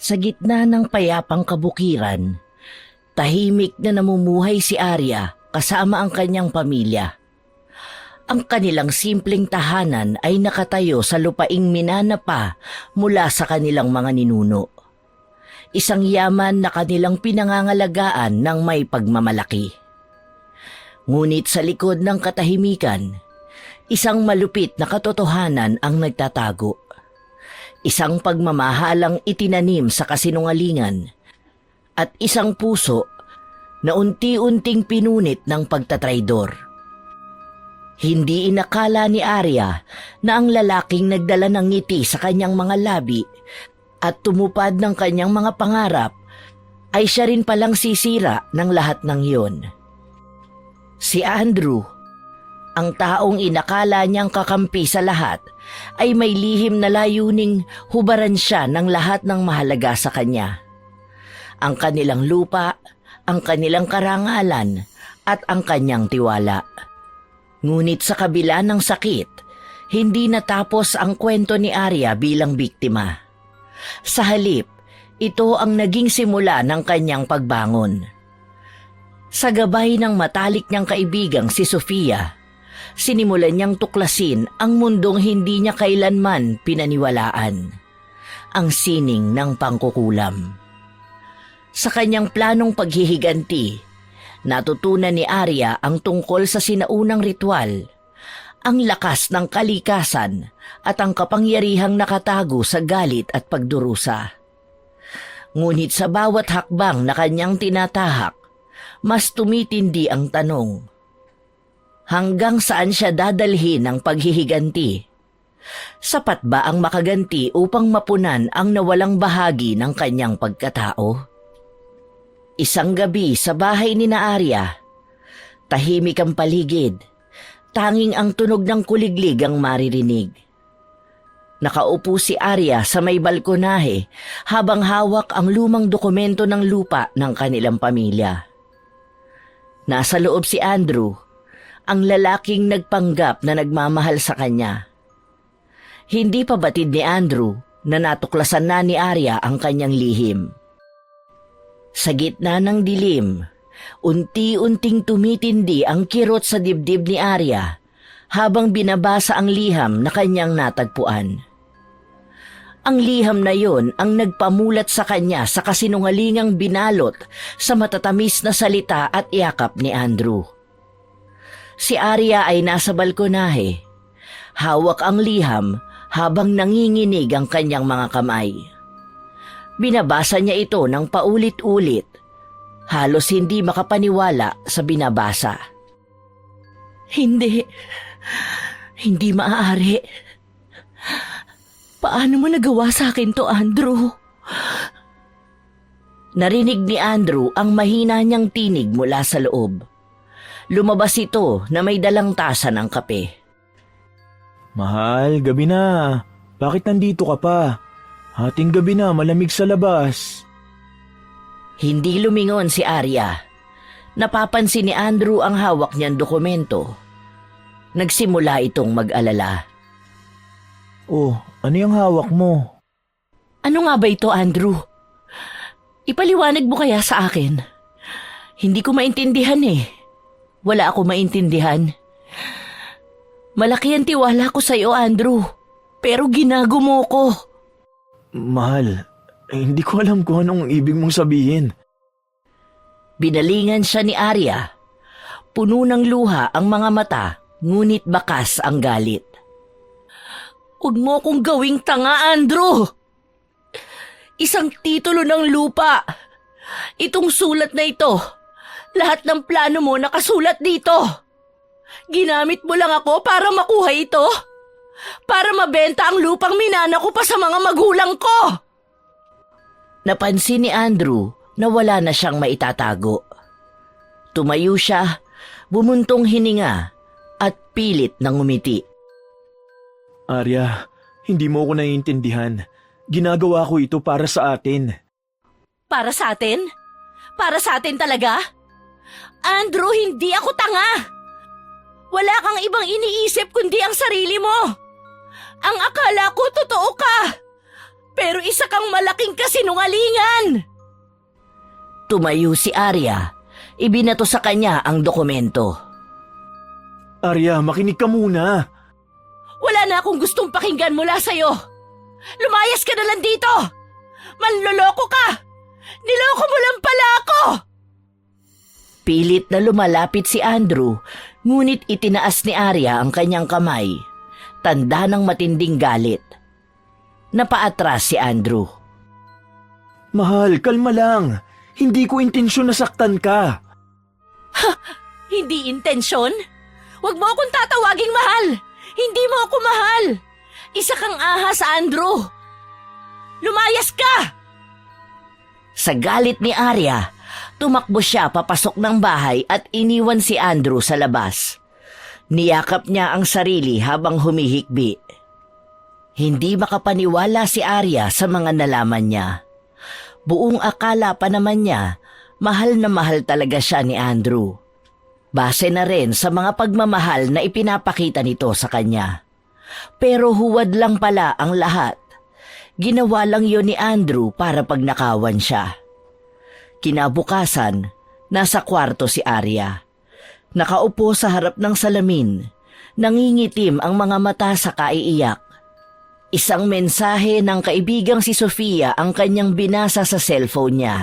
Sa gitna ng payapang kabukiran, tahimik na namumuhay si Arya kasama ang kanyang pamilya. Ang kanilang simpleng tahanan ay nakatayo sa lupaing minana pa mula sa kanilang mga ninuno. Isang yaman na kanilang pinangangalagaan ng may pagmamalaki. Ngunit sa likod ng katahimikan, isang malupit na katotohanan ang nagtatago. Isang pagmamahalang itinanim sa kasinungalingan at isang puso na unti-unting pinunit ng pagtatraidor. Hindi inakala ni Arya na ang lalaking nagdala ng ngiti sa kanyang mga labi at tumupad ng kanyang mga pangarap ay siya rin palang sisira ng lahat ng iyon. Si Andrew, ang taong inakala niyang kakampi sa lahat, ay may lihim na layuning hubaran siya ng lahat ng mahalaga sa kanya. Ang kanilang lupa, ang kanilang karangalan, at ang kanyang tiwala. Ngunit sa kabila ng sakit, hindi natapos ang kwento ni Arya bilang biktima. Sa halip, ito ang naging simula ng kanyang pagbangon. Sa gabay ng matalik niyang kaibigang si Sofia, sinimulan niyang tuklasin ang mundong hindi niya kailanman pinaniwalaan, ang sining ng pangkukulam. Sa kanyang planong paghihiganti, natutunan ni Arya ang tungkol sa sinaunang ritual, ang lakas ng kalikasan at ang kapangyarihang nakatago sa galit at pagdurusa. Ngunit sa bawat hakbang na kanyang tinatahak, mas tumitindi ang tanong, hanggang saan siya dadalhin ng paghihiganti? Sapat ba ang makaganti upang mapunan ang nawalang bahagi ng kanyang pagkatao? Isang gabi sa bahay ni Arya, tahimik ang paligid, tanging ang tunog ng kuliglig ang maririnig. Nakaupo si Arya sa may balkonahe habang hawak ang lumang dokumento ng lupa ng kanilang pamilya. Nasa loob si Andrew, ang lalaking nagpanggap na nagmamahal sa kanya. Hindi pa batid ni Andrew na natuklasan na ni Arya ang kanyang lihim. Sa gitna ng dilim, unti-unting tumitindi ang kirot sa dibdib ni Arya habang binabasa ang liham na kanyang natagpuan. Ang liham na yon ang nagpamulat sa kanya sa kasinungalingang binalot sa matatamis na salita at yakap ni Andrew. Si Arya ay nasa balkonahe, hawak ang liham habang nanginginig ang kanyang mga kamay. Binabasa niya ito ng paulit-ulit, halos hindi makapaniwala sa binabasa. Hindi maaari. Paano mo nagawa sa akin to, Andrew? Narinig ni Andrew ang mahina niyang tinig mula sa loob. Lumabas ito na may dalang tasa ng kape. Mahal, gabi na. Bakit nandito ka pa? Hating gabi na, malamig sa labas. Hindi lumingon si Arya. Napapansin ni Andrew ang hawak niyang dokumento. Nagsimula itong mag-alala. Oh, ano yung hawak mo? Ano nga ba ito, Andrew? Ipaliwanag mo kaya sa akin? Hindi ko maintindihan eh. Wala ako maintindihan. Malaki ang tiwala ko sa iyo, Andrew. Pero ginagumo ko. Mahal, hindi ko alam kung anong ibig mong sabihin. Binalingan siya ni Arya. Puno ng luha ang mga mata, ngunit bakas ang galit. Huwag mo akong gawing tanga, Andrew! Isang titulo ng lupa. Itong sulat na ito. Lahat ng plano mo nakasulat dito. Ginamit mo lang ako para makuha ito. Para mabenta ang lupang minana ko pa sa mga magulang ko. Napansin ni Andrew na wala na siyang maitatago. Tumayo siya, bumuntong hininga at pilit nang ngumiti. Arya, hindi mo ako naiintindihan. Ginagawa ko ito para sa atin. Para sa atin? Para sa atin talaga? Andrew, hindi ako tanga. Wala kang ibang iniisip kundi ang sarili mo. Ang akala ko totoo ka. Pero isa kang malaking kasinungalingan! Tumayo si Arya. Ibinato sa kanya ang dokumento. Arya, makinig ka muna. Wala na akong gustong pakinggan mula sa'yo. Lumayas ka na lang dito! Manloloko ka! Niloko mo lang pala ako! Pilit na lumalapit si Andrew, ngunit itinaas ni Arya ang kanyang kamay. Tanda ng matinding galit. Napaatras si Andrew. Mahal, kalma lang. Hindi ko intensyon na saktan ka. Hindi intensyon? Huwag mo akong tatawaging mahal! Hindi mo ako mahal! Isa kang ahas, Andrew! Lumayas ka! Sa galit ni Arya, tumakbo siya papasok ng bahay at iniwan si Andrew sa labas. Niyakap niya ang sarili habang humihikbi. Hindi makapaniwala si Arya sa mga nalaman niya. Buong akala pa naman niya, mahal na mahal talaga siya ni Andrew. Base na rin sa mga pagmamahal na ipinapakita nito sa kanya. Pero huwad lang pala ang lahat. Ginawa lang yon ni Andrew para pagnakawan siya. Kinabukasan, nasa kwarto si Arya. Nakaupo sa harap ng salamin, nangingitim ang mga mata sa kaiiyak. Isang mensahe ng kaibigang si Sofia ang kanyang binasa sa cellphone niya.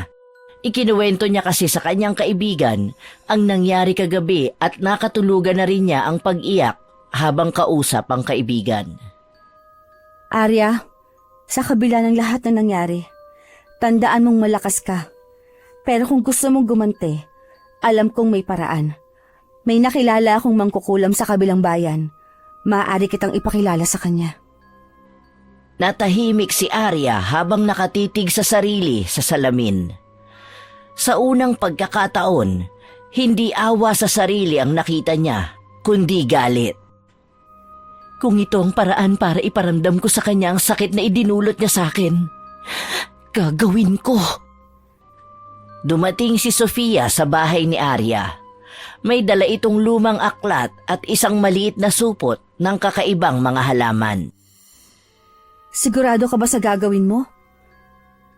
Ikinuwento niya kasi sa kanyang kaibigan ang nangyari kagabi at nakatulugan na rin niya ang pag-iyak habang kausap ang kaibigan. Arya, sa kabila ng lahat na nangyari, tandaan mong malakas ka. Pero kung gusto mong gumante, alam kong may paraan. May nakilala akong mangkukulam sa kabilang bayan. Maaari kitang ipakilala sa kanya. Natahimik si Arya habang nakatitig sa sarili sa salamin. Sa unang pagkakataon, hindi awa sa sarili ang nakita niya, kundi galit. Kung ito ang paraan para iparamdam ko sa kanya ang sakit na idinulot niya sa akin, gagawin ko. Dumating si Sofia sa bahay ni Arya. May dala itong lumang aklat at isang maliit na supot ng kakaibang mga halaman. Sigurado ka ba sa gagawin mo?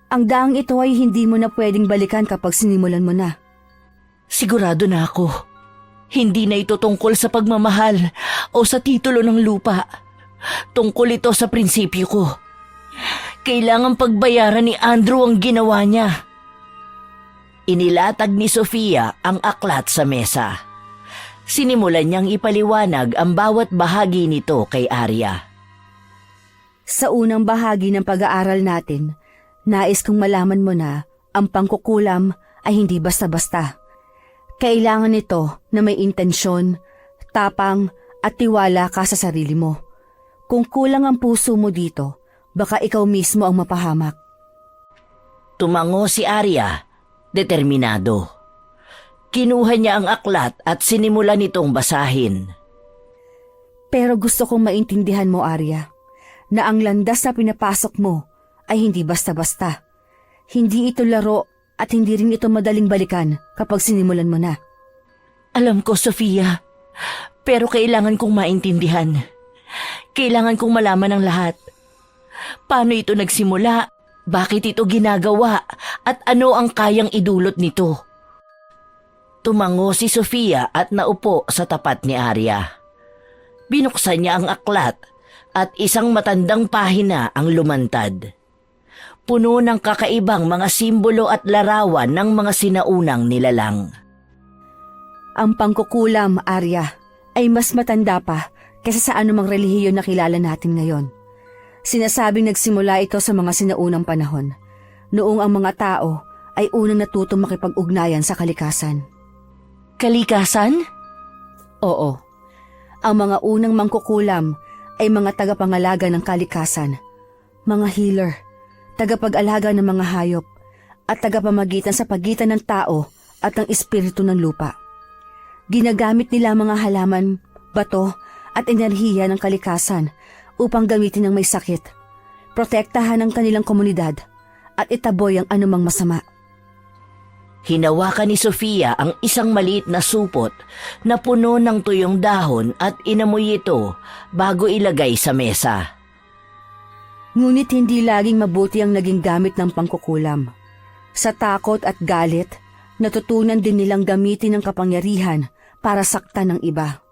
Ang daang ito ay hindi mo na pwedeng balikan kapag sinimulan mo na. Sigurado na ako. Hindi na ito tungkol sa pagmamahal o sa titulo ng lupa. Tungkol ito sa prinsipyo ko. Kailangan pagbayaran ni Andrew ang ginawa niya. Inilatag ni Sofia ang aklat sa mesa. Sinimulan niyang ipaliwanag ang bawat bahagi nito kay Arya. Sa unang bahagi ng pag-aaral natin, nais kong malaman mo na ang pangkukulam ay hindi basta-basta. Kailangan nito na may intensyon, tapang at tiwala ka sa sarili mo. Kung kulang ang puso mo dito, baka ikaw mismo ang mapahamak. Tumango si Arya, determinado. Kinuha niya ang aklat at sinimulan nitong basahin. Pero gusto kong maintindihan mo, Arya, na ang landas na pinapasok mo ay hindi basta-basta. Hindi ito laro at hindi rin ito madaling balikan kapag sinimulan mo na. Alam ko, Sofia, pero kailangan kong maintindihan. Kailangan kong malaman ang lahat. Paano ito nagsimula? Bakit ito ginagawa? At ano ang kayang idulot nito? Tumango si Sofia at naupo sa tapat ni Arya. Binuksan niya ang aklat at isang matandang pahina ang lumantad. Puno ng kakaibang mga simbolo at larawan ng mga sinaunang nilalang. Ang pangkukulam, Arya, ay mas matanda pa kaysa sa anumang relihiyon na kilala natin ngayon. Sinasabing nagsimula ito sa mga sinaunang panahon, noong ang mga tao ay unang natutong makipag-ugnayan sa kalikasan. Kalikasan? Oo. Ang mga unang mangkukulam ay mga tagapangalaga ng kalikasan, mga healer, tagapag-alaga ng mga hayop, at tagapamagitan sa pagitan ng tao at ng espiritu ng lupa. Ginagamit nila mga halaman, bato at enerhiya ng kalikasan upang gamitin ng may sakit, protektahan ang kanilang komunidad at itaboy ang anumang masama. Hinawakan ni Sofia ang isang maliit na supot na puno ng tuyong dahon at inamoy ito bago ilagay sa mesa. Ngunit hindi laging mabuti ang naging gamit ng pangkukulam. Sa takot at galit, natutunan din nilang gamitin ang kapangyarihan para saktan ng iba.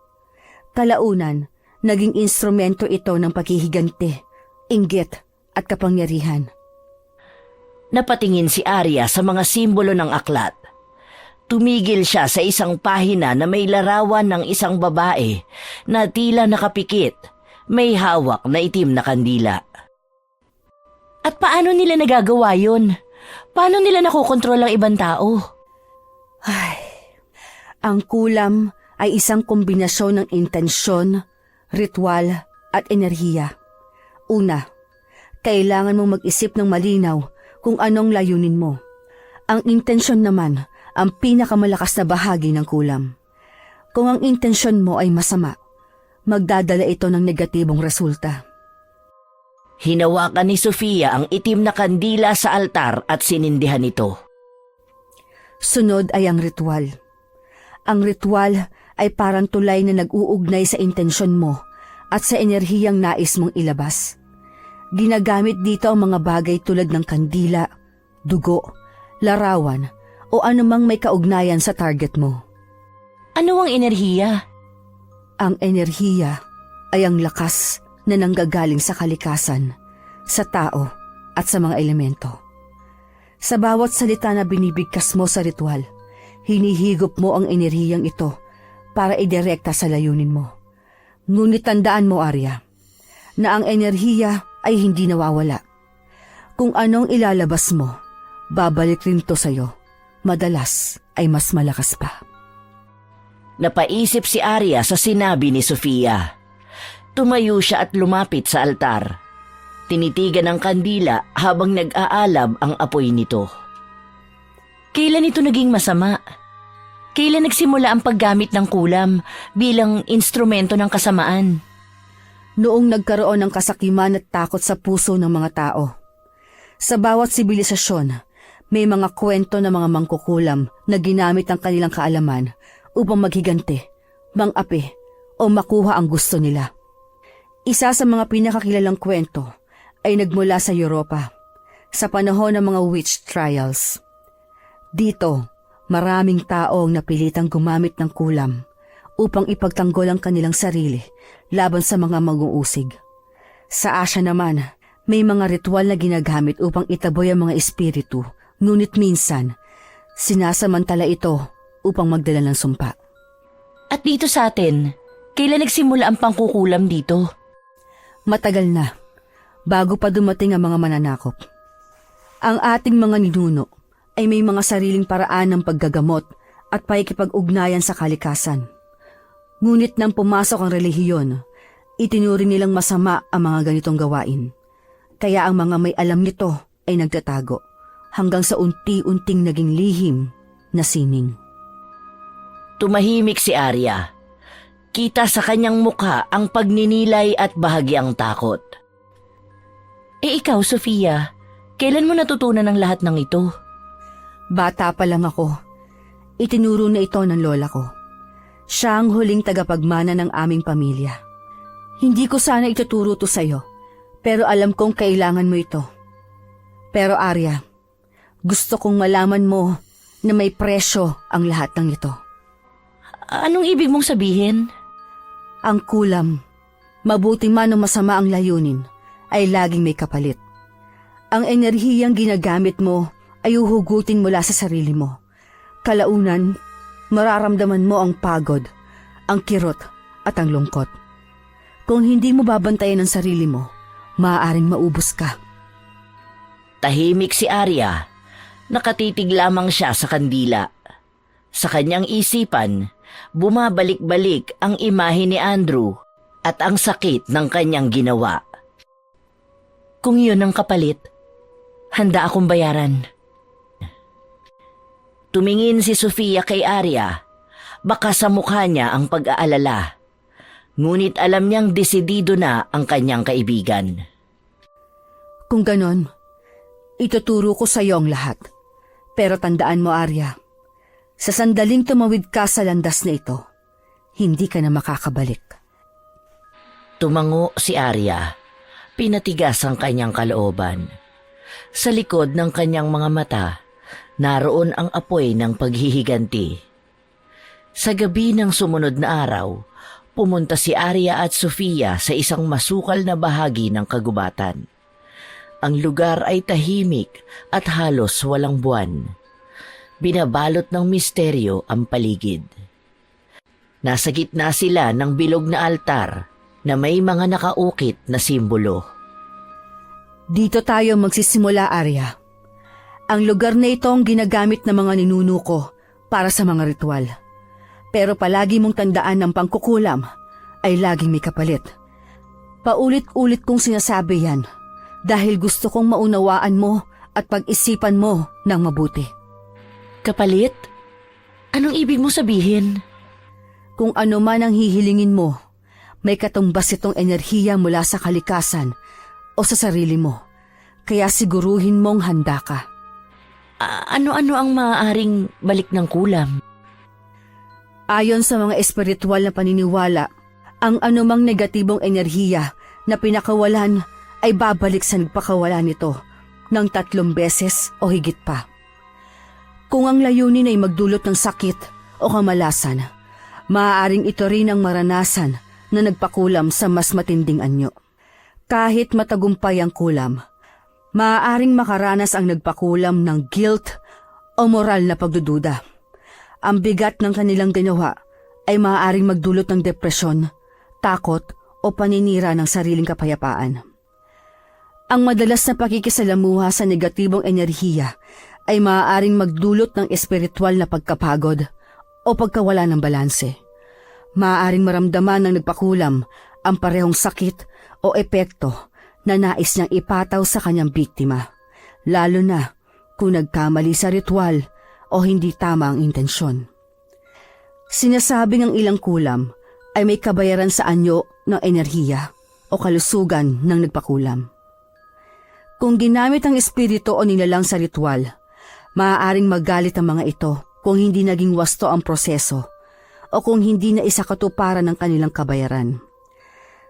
Kalaunan, naging instrumento ito ng paghihiganti, inggit at kapangyarihan. Napatingin si Arya sa mga simbolo ng aklat. Tumigil siya sa isang pahina na may larawan ng isang babae na tila nakapikit, may hawak na itim na kandila. At paano nila nagagawa yun? Paano nila nakokontrol ang ibang tao? Ay, ang kulam ay isang kombinasyon ng intensyon, ritual at enerhiya. Una, kailangan mong mag-isip ng malinaw kung anong layunin mo. Ang intensyon naman ang pinakamalakas na bahagi ng kulam. Kung ang intensyon mo ay masama, magdadala ito ng negatibong resulta. Hinawakan ni Sofia ang itim na kandila sa altar at sinindihan ito. Sunod ay ang ritual. Ang ritual ay parang tulay na nag-uugnay sa intensyon mo at sa enerhiyang nais mong ilabas. Ginagamit dito ang mga bagay tulad ng kandila, dugo, larawan o anumang may kaugnayan sa target mo. Ano ang enerhiya? Ang enerhiya ay ang lakas na nanggagaling sa kalikasan, sa tao at sa mga elemento. Sa bawat salita na binibigkas mo sa ritual, hinihigop mo ang enerhiyang ito para idirekta sa layunin mo. Ngunit tandaan mo, Arya, na ang enerhiya ay hindi nawawala. Kung anong ilalabas mo, babalik rin to sa'yo. Madalas ay mas malakas pa. Napaisip si Arya sa sinabi ni Sofia. Tumayo siya at lumapit sa altar. Tinitigan ang kandila habang nag-aalab ang apoy nito. Kailan ito naging masama? Kailan nagsimula ang paggamit ng kulam bilang instrumento ng kasamaan? Noong nagkaroon ng kasakiman at takot sa puso ng mga tao. Sa bawat sibilisasyon, may mga kwento ng mga mangkukulam na ginamit ang kanilang kaalaman upang maghiganti, mangapi o makuha ang gusto nila. Isa sa mga pinakakilalang kwento ay nagmula sa Europa, sa panahon ng mga witch trials. Dito, maraming tao ang napilitang gumamit ng kulam upang ipagtanggol ang kanilang sarili laban sa mga mag-uusig. Sa Asia naman, may mga ritual na ginagamit upang itaboy ang mga espiritu, ngunit minsan, sinasamantala ito upang magdala ng sumpa. At dito sa atin, kailan nagsimula ang pangkukulam dito? Matagal na, bago pa dumating ang mga mananakop. Ang ating mga ninuno ay may mga sariling paraan ng paggagamot at pakikipag-ugnayan sa kalikasan. Ngunit nang pumasok ang relihiyon, itinuring nilang masama ang mga ganitong gawain. Kaya ang mga may alam nito ay nagtatago hanggang sa unti-unting naging lihim na sining. Tumahimik si Arya. Kita sa kanyang mukha ang pagninilay at bahagyang takot. Ikaw, Sofia, kailan mo natutunan ang lahat ng ito? Bata pa lang ako. Itinuro na ito ng lola ko. Siya ang huling tagapagmana ng aming pamilya. Hindi ko sana ituturo to sa'yo, pero alam kong kailangan mo ito. Pero Arya, gusto kong malaman mo na may presyo ang lahat ng ito. Anong ibig mong sabihin? Ang kulam, mabuti man o masama ang layunin, ay laging may kapalit. Ang enerhiyang ginagamit mo ay uhugutin mula sa sarili mo. Kalaunan, mararamdaman mo ang pagod, ang kirot at ang lungkot. Kung hindi mo babantayan ang sarili mo, maaaring maubos ka. Tahimik si Arya. Nakatitig lamang siya sa kandila. Sa kanyang isipan, bumabalik-balik ang imahe ni Andrew at ang sakit ng kanyang ginawa. Kung yun ang kapalit, handa akong bayaran. Tumingin si Sofia kay Arya. Baka sa mukha niya ang pag-aalala. Ngunit alam niyang desidido na ang kanyang kaibigan. Kung ganon, ituturo ko sa iyo ang lahat. Pero tandaan mo, Arya, sa sandaling tumawid ka sa landas na ito, hindi ka na makakabalik. Tumango si Arya. Pinatigas ang kanyang kalooban. Sa likod ng kanyang mga mata, naroon ang apoy ng paghihiganti. Sa gabi ng sumunod na araw, pumunta si Arya at Sofia sa isang masukal na bahagi ng kagubatan. Ang lugar ay tahimik at halos walang buwan. Binabalot ng misteryo ang paligid. Nasa gitna sila ng bilog na altar na may mga nakaukit na simbolo. Dito tayo magsisimula, Arya. Ang lugar na ito ang ginagamit ng mga ninuno ko para sa mga ritual. Pero palagi mong tandaan ng pangkukulam ay laging may kapalit. Paulit-ulit kong sinasabi yan dahil gusto kong maunawaan mo at pag-isipan mo ng mabuti. Kapalit? Anong ibig mo sabihin? Kung ano man ang hihilingin mo, may katumbas itong enerhiya mula sa kalikasan o sa sarili mo. Kaya siguruhin mong handa ka. Ano-ano ang maaaring balik ng kulam? Ayon sa mga espiritual na paniniwala, ang anumang negatibong enerhiya na pinakawalan ay babalik sa nagpakawala nito ng 3 beses o higit pa. Kung ang layunin ay magdulot ng sakit o kamalasan, maaaring ito rin ang maranasan na nagpakulam sa mas matinding anyo. Kahit matagumpay ang kulam, maaaring makaranas ang nagpakulam ng guilt o moral na pagdududa. Ang bigat ng kanilang ginawa ay maaaring magdulot ng depresyon, takot o paninira ng sariling kapayapaan. Ang madalas na pakikisalamuha sa negatibong enerhiya ay maaaring magdulot ng espiritual na pagkapagod o pagkawala ng balanse. Maaaring maramdaman ng nagpakulam ang parehong sakit o epekto na nais niyang ipataw sa kanyang biktima, lalo na kung nagkamali sa ritual o hindi tama ang intensyon. Sinasabing ang ilang kulam ay may kabayaran sa anyo ng enerhiya o kalusugan ng nagpakulam. Kung ginamit ang espiritu o nilalang sa ritual, maaaring magalit ang mga ito kung hindi naging wasto ang proseso o kung hindi na isakatuparan ng kanilang kabayaran.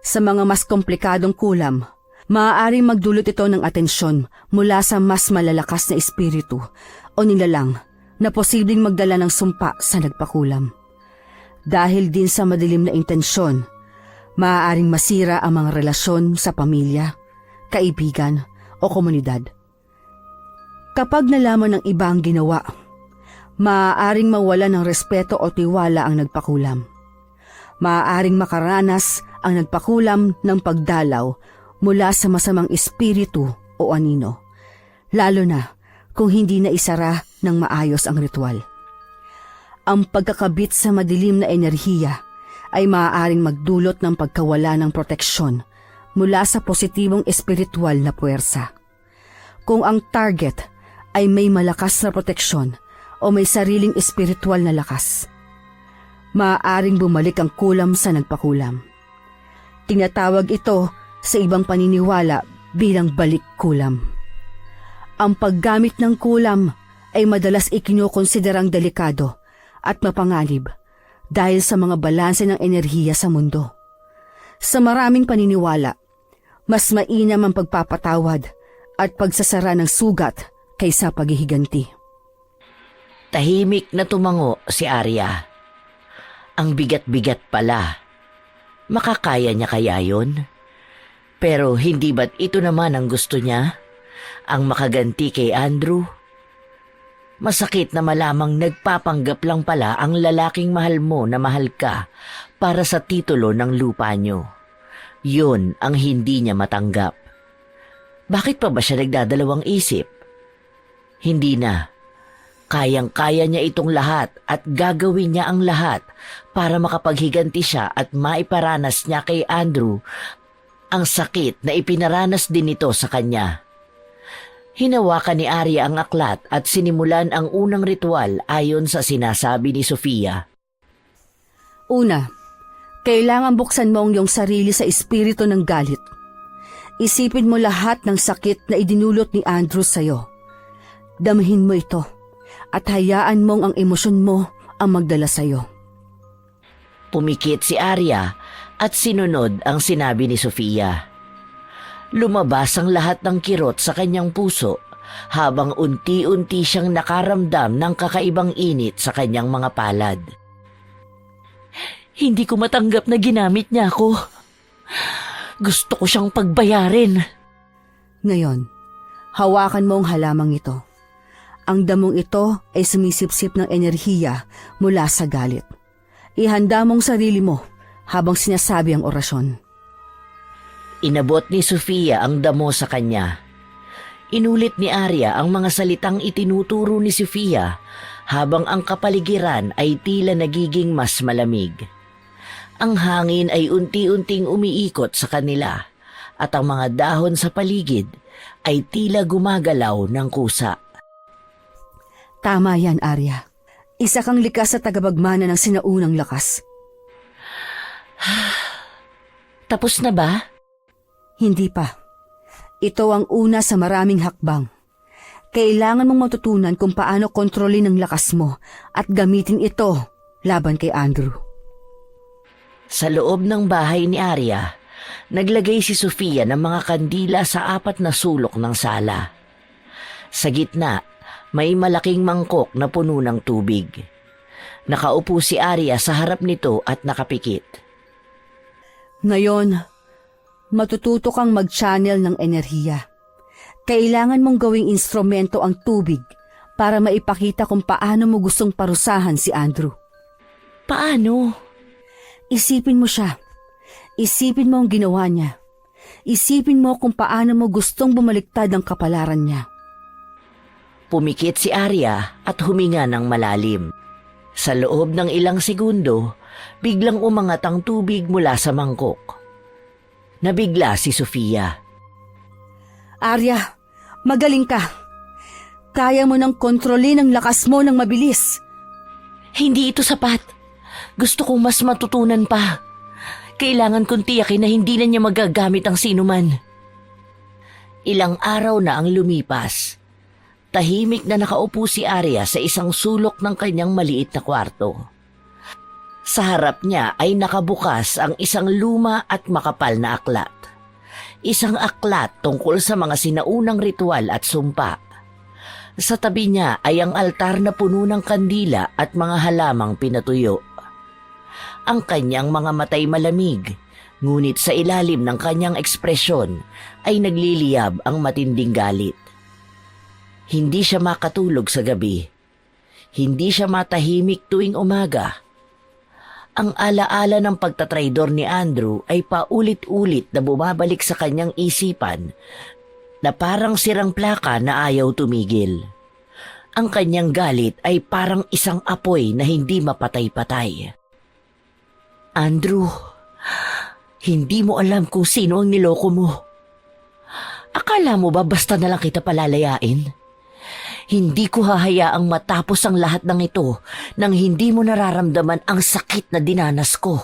Sa mga mas komplikadong kulam, maaaring magdulot ito ng atensyon mula sa mas malalakas na espiritu o nilalang na posibleng magdala ng sumpa sa nagpakulam. Dahil din sa madilim na intensyon, maaaring masira ang mga relasyon sa pamilya, kaibigan o komunidad. Kapag nalaman ng iba ang ginawa, maaaring mawala ng respeto o tiwala ang nagpakulam. Maaaring makaranas ang nagpakulam ng pagdalaw mula sa masamang espiritu o anino, lalo na kung hindi na isara ng maayos ang ritual. Ang pagkakabit sa madilim na enerhiya ay maaaring magdulot ng pagkawala ng proteksyon mula sa positibong espiritual na puwersa. Kung ang target ay may malakas na proteksyon o may sariling espiritual na lakas, maaaring bumalik ang kulam sa nagpakulam. Tinatawag ito sa ibang paniniwala bilang balik kulam. Ang paggamit ng kulam ay madalas ikinukonsiderang delikado at mapanganib dahil sa mga balanse ng enerhiya sa mundo. Sa maraming paniniwala, mas mainam ang pagpapatawad at pagsasara ng sugat kaysa paghihiganti. Tahimik na tumango si Arya. Ang bigat-bigat pala. Makakaya niya kaya yun? Pero hindi ba't ito naman ang gusto niya? Ang makaganti kay Andrew? Masakit na malamang nagpapanggap lang pala ang lalaking mahal mo na mahal ka para sa titulo ng lupa niyo. Yun ang hindi niya matanggap. Bakit pa ba siya nagdadalawang isip? Hindi na. Kayang-kaya niya itong lahat at gagawin niya ang lahat para makapaghiganti siya at maiparanas niya kay Andrew ang sakit na ipinaranas din ito sa kanya. Hinawakan ni Arya ang aklat at sinimulan ang unang ritual ayon sa sinasabi ni Sofia. Una, kailangan buksan mo ang iyong sarili sa espiritu ng galit. Isipin mo lahat ng sakit na idinulot ni Andrew sa'yo. Damhin mo ito at hayaan mong ang emosyon mo ang magdala sa'yo. Pumikit si Arya at sinunod ang sinabi ni Sofia. Lumabas ang lahat ng kirot sa kanyang puso habang unti-unti siyang nakaramdam ng kakaibang init sa kanyang mga palad. Hindi ko matanggap na ginamit niya ako. Gusto ko siyang pagbayarin. Ngayon, hawakan mo ang halamang ito. Ang damong ito ay sumisipsip ng enerhiya mula sa galit. Ihanda mong sarili mo habang sinasabi ang orasyon. Inabot ni Sofia ang damo sa kanya. Inulit ni Arya ang mga salitang itinuturo ni Sofia habang ang kapaligiran ay tila nagiging mas malamig. Ang hangin ay unti-unting umiikot sa kanila at ang mga dahon sa paligid ay tila gumagalaw ng kusa. Tama yan, Arya. Isa kang likas sa tagapagmana ng sinaunang lakas. Tapos na ba? Hindi pa. Ito ang una sa maraming hakbang. Kailangan mong matutunan kung paano kontrolin ang lakas mo at gamitin ito laban kay Andrew. Sa loob ng bahay ni Arya, naglagay si Sofia ng mga kandila sa 4 na sulok ng sala. Sa gitna, may malaking mangkok na puno ng tubig. Nakaupo si Arya sa harap nito at nakapikit. Ngayon, matututo kang mag-channel ng enerhiya. Kailangan mong gawing instrumento ang tubig para maipakita kung paano mo gustong parusahan si Andrew. Paano? Isipin mo siya. Isipin mo ang ginawa niya. Isipin mo kung paano mo gustong bumaliktad ang kapalaran niya. Pumikit si Arya at huminga ng malalim. Sa loob ng ilang segundo, biglang umangat ang tubig mula sa mangkok. Nabigla si Sofia. Arya, magaling ka. Kaya mo nang kontrolin ang lakas mo ng mabilis. Hindi ito sapat. Gusto kong mas matutunan pa. Kailangan kong tiyakin na hindi na niya magagamit ang sinuman. Ilang araw na ang lumipas. Tahimik na nakaupo si Arya sa isang sulok ng kanyang maliit na kwarto. Sa harap niya ay nakabukas ang isang luma at makapal na aklat. Isang aklat tungkol sa mga sinaunang ritual at sumpa. Sa tabi niya ay ang altar na puno ng kandila at mga halamang pinatuyo. Ang kanyang mga matay malamig, ngunit sa ilalim ng kanyang ekspresyon ay nagliliyab ang matinding galit. Hindi siya makatulog sa gabi. Hindi siya matahimik tuwing umaga. Ang alaala ng pagtatraidor ni Andrew ay paulit-ulit na bumabalik sa kanyang isipan na parang sirang plaka na ayaw tumigil. Ang kanyang galit ay parang isang apoy na hindi mapatay-patay. Andrew, hindi mo alam kung sino ang niloko mo. Akala mo ba basta na lang kita palalayain? Hindi ko hahayaang matapos ang lahat ng ito nang hindi mo nararamdaman ang sakit na dinanas ko.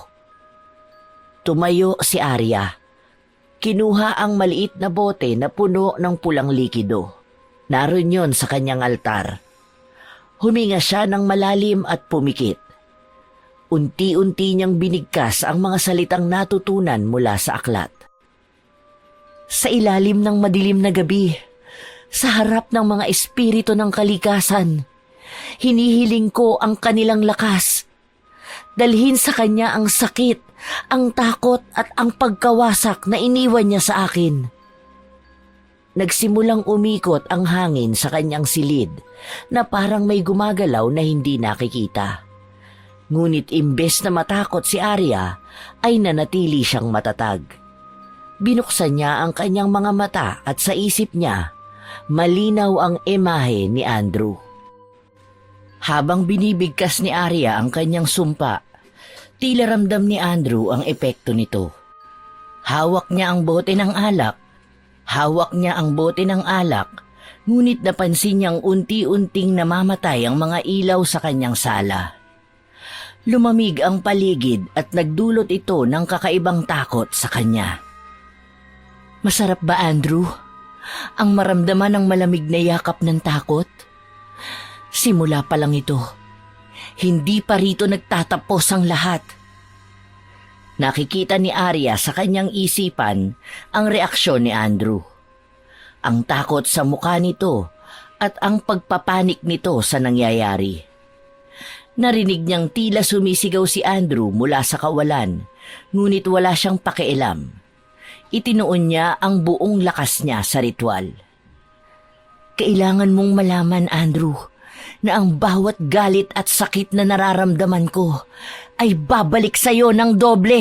Tumayo si Arya. Kinuha ang maliit na bote na puno ng pulang likido. Naroon yon sa kanyang altar. Huminga siya ng malalim at pumikit. Unti-unti niyang binigkas ang mga salitang natutunan mula sa aklat. Sa ilalim ng madilim na gabi, sa harap ng mga espiritu ng kalikasan, hinihiling ko ang kanilang lakas. Dalhin sa kanya ang sakit, ang takot at ang pagkawasak na iniwan niya sa akin. Nagsimulang umikot ang hangin sa kanyang silid na parang may gumagalaw na hindi nakikita. Ngunit imbes na matakot si Arya, ay nanatili siyang matatag. Binuksan niya ang kanyang mga mata at sa isip niya, malinaw ang imahe ni Andrew. Habang binibigkas ni Arya ang kanyang sumpa, tila ramdam ni Andrew ang epekto nito. Hawak niya ang bote ng alak, ngunit napansin niyang unti-unting namamatay ang mga ilaw sa kanyang sala. Lumamig ang paligid at nagdulot ito ng kakaibang takot sa kanya. Masarap ba, Andrew? Ang maramdaman ng malamig na yakap ng takot? Simula pa lang ito. Hindi pa rito nagtatapos ang lahat. Nakikita ni Arya sa kanyang isipan ang reaksyon ni Andrew. Ang takot sa mukha nito at ang pagpapanik nito sa nangyayari. Narinig niyang tila sumisigaw si Andrew mula sa kawalan, ngunit wala siyang pakialam. Itinuon niya ang buong lakas niya sa ritual. Kailangan mong malaman, Andrew, na ang bawat galit at sakit na nararamdaman ko ay babalik sa iyo ng doble.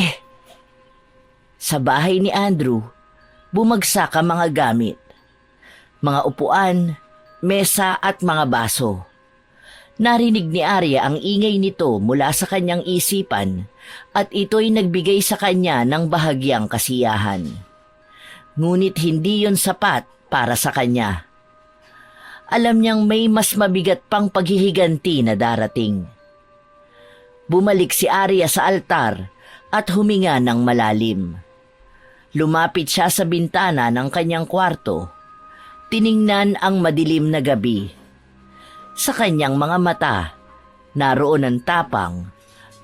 Sa bahay ni Andrew, bumagsak ang mga gamit. Mga upuan, mesa at mga baso. Narinig ni Arya ang ingay nito mula sa kanyang isipan at ito'y nagbigay sa kanya ng bahagyang kasiyahan. Ngunit hindi yon sapat para sa kanya. Alam niyang may mas mabigat pang paghihiganti na darating. Bumalik si Arya sa altar at huminga ng malalim. Lumapit siya sa bintana ng kanyang kwarto. Tiningnan ang madilim na gabi. Sa kanyang mga mata, naroon ang tapang,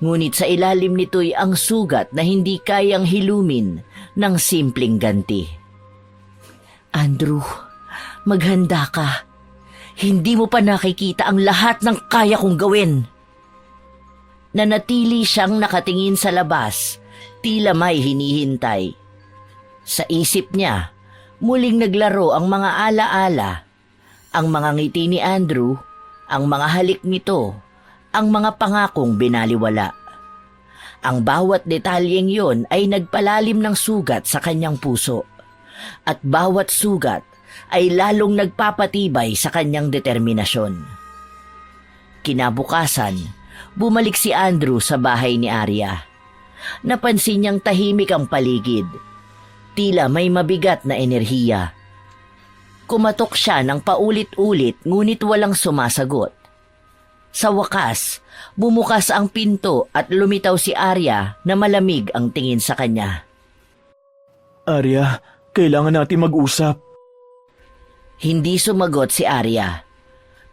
ngunit sa ilalim nito'y ang sugat na hindi kayang hilumin ng simpleng ganti. Andrew, maghanda ka. Hindi mo pa nakikita ang lahat ng kaya kong gawin. Nanatili siyang nakatingin sa labas, tila may hinihintay. Sa isip niya, muling naglaro ang mga alaala, ang mga ngiti ni Andrew, ang mga halik nito, ang mga pangakong binaliwala. Ang bawat detalyeng yon ay nagpalalim ng sugat sa kanyang puso, at bawat sugat ay lalong nagpapatibay sa kanyang determinasyon. Kinabukasan, bumalik si Andrew sa bahay ni Arya. Napansin niyang tahimik ang paligid. Tila may mabigat na enerhiya. Kumatok siya ng paulit-ulit ngunit walang sumasagot. Sa wakas, bumukas ang pinto at lumitaw si Arya na malamig ang tingin sa kanya. Arya, kailangan natin mag-usap. Hindi sumagot si Arya.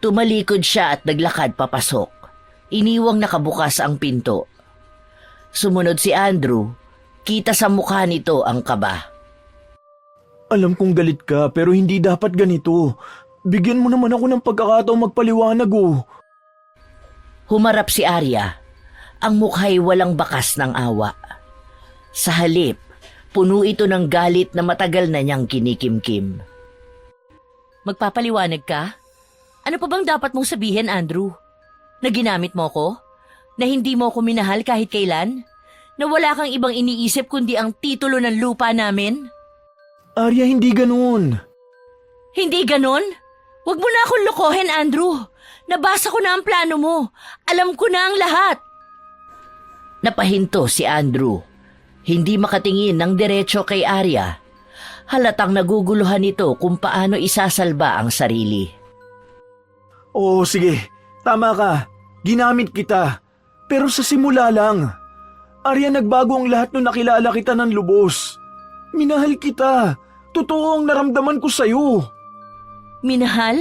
Tumalikod siya at naglakad papasok. Iniwang nakabukas ang pinto. Sumunod si Andrew. Kita sa mukha nito ang kaba. Alam kong galit ka pero hindi dapat ganito. Bigyan mo naman ako ng pagkakataong magpaliwanag oh. Humarap si Arya. Ang mukha'y walang bakas ng awa. Sa halip, puno ito ng galit na matagal na niyang kinikimkim. Magpapaliwanag ka? Ano pa bang dapat mong sabihin, Andrew? Na ginamit mo ko? Na hindi mo ko minahal kahit kailan? Na wala kang ibang iniisip kundi ang titulo ng lupa namin? Arya, hindi ganoon. Hindi ganon? Huwag mo na akong lokohin, Andrew. Nabasa ko na ang plano mo. Alam ko na ang lahat. Napahinto si Andrew. Hindi makatingin ng diretso kay Arya. Halatang naguguluhan ito kung paano isasalba ang sarili. Oo, sige. Tama ka. Ginamit kita. Pero sa simula lang. Arya, nagbago ang lahat nung nakilala kita ng lubos. Minahal kita. Totoo ang naramdaman ko sa'yo. Minahal?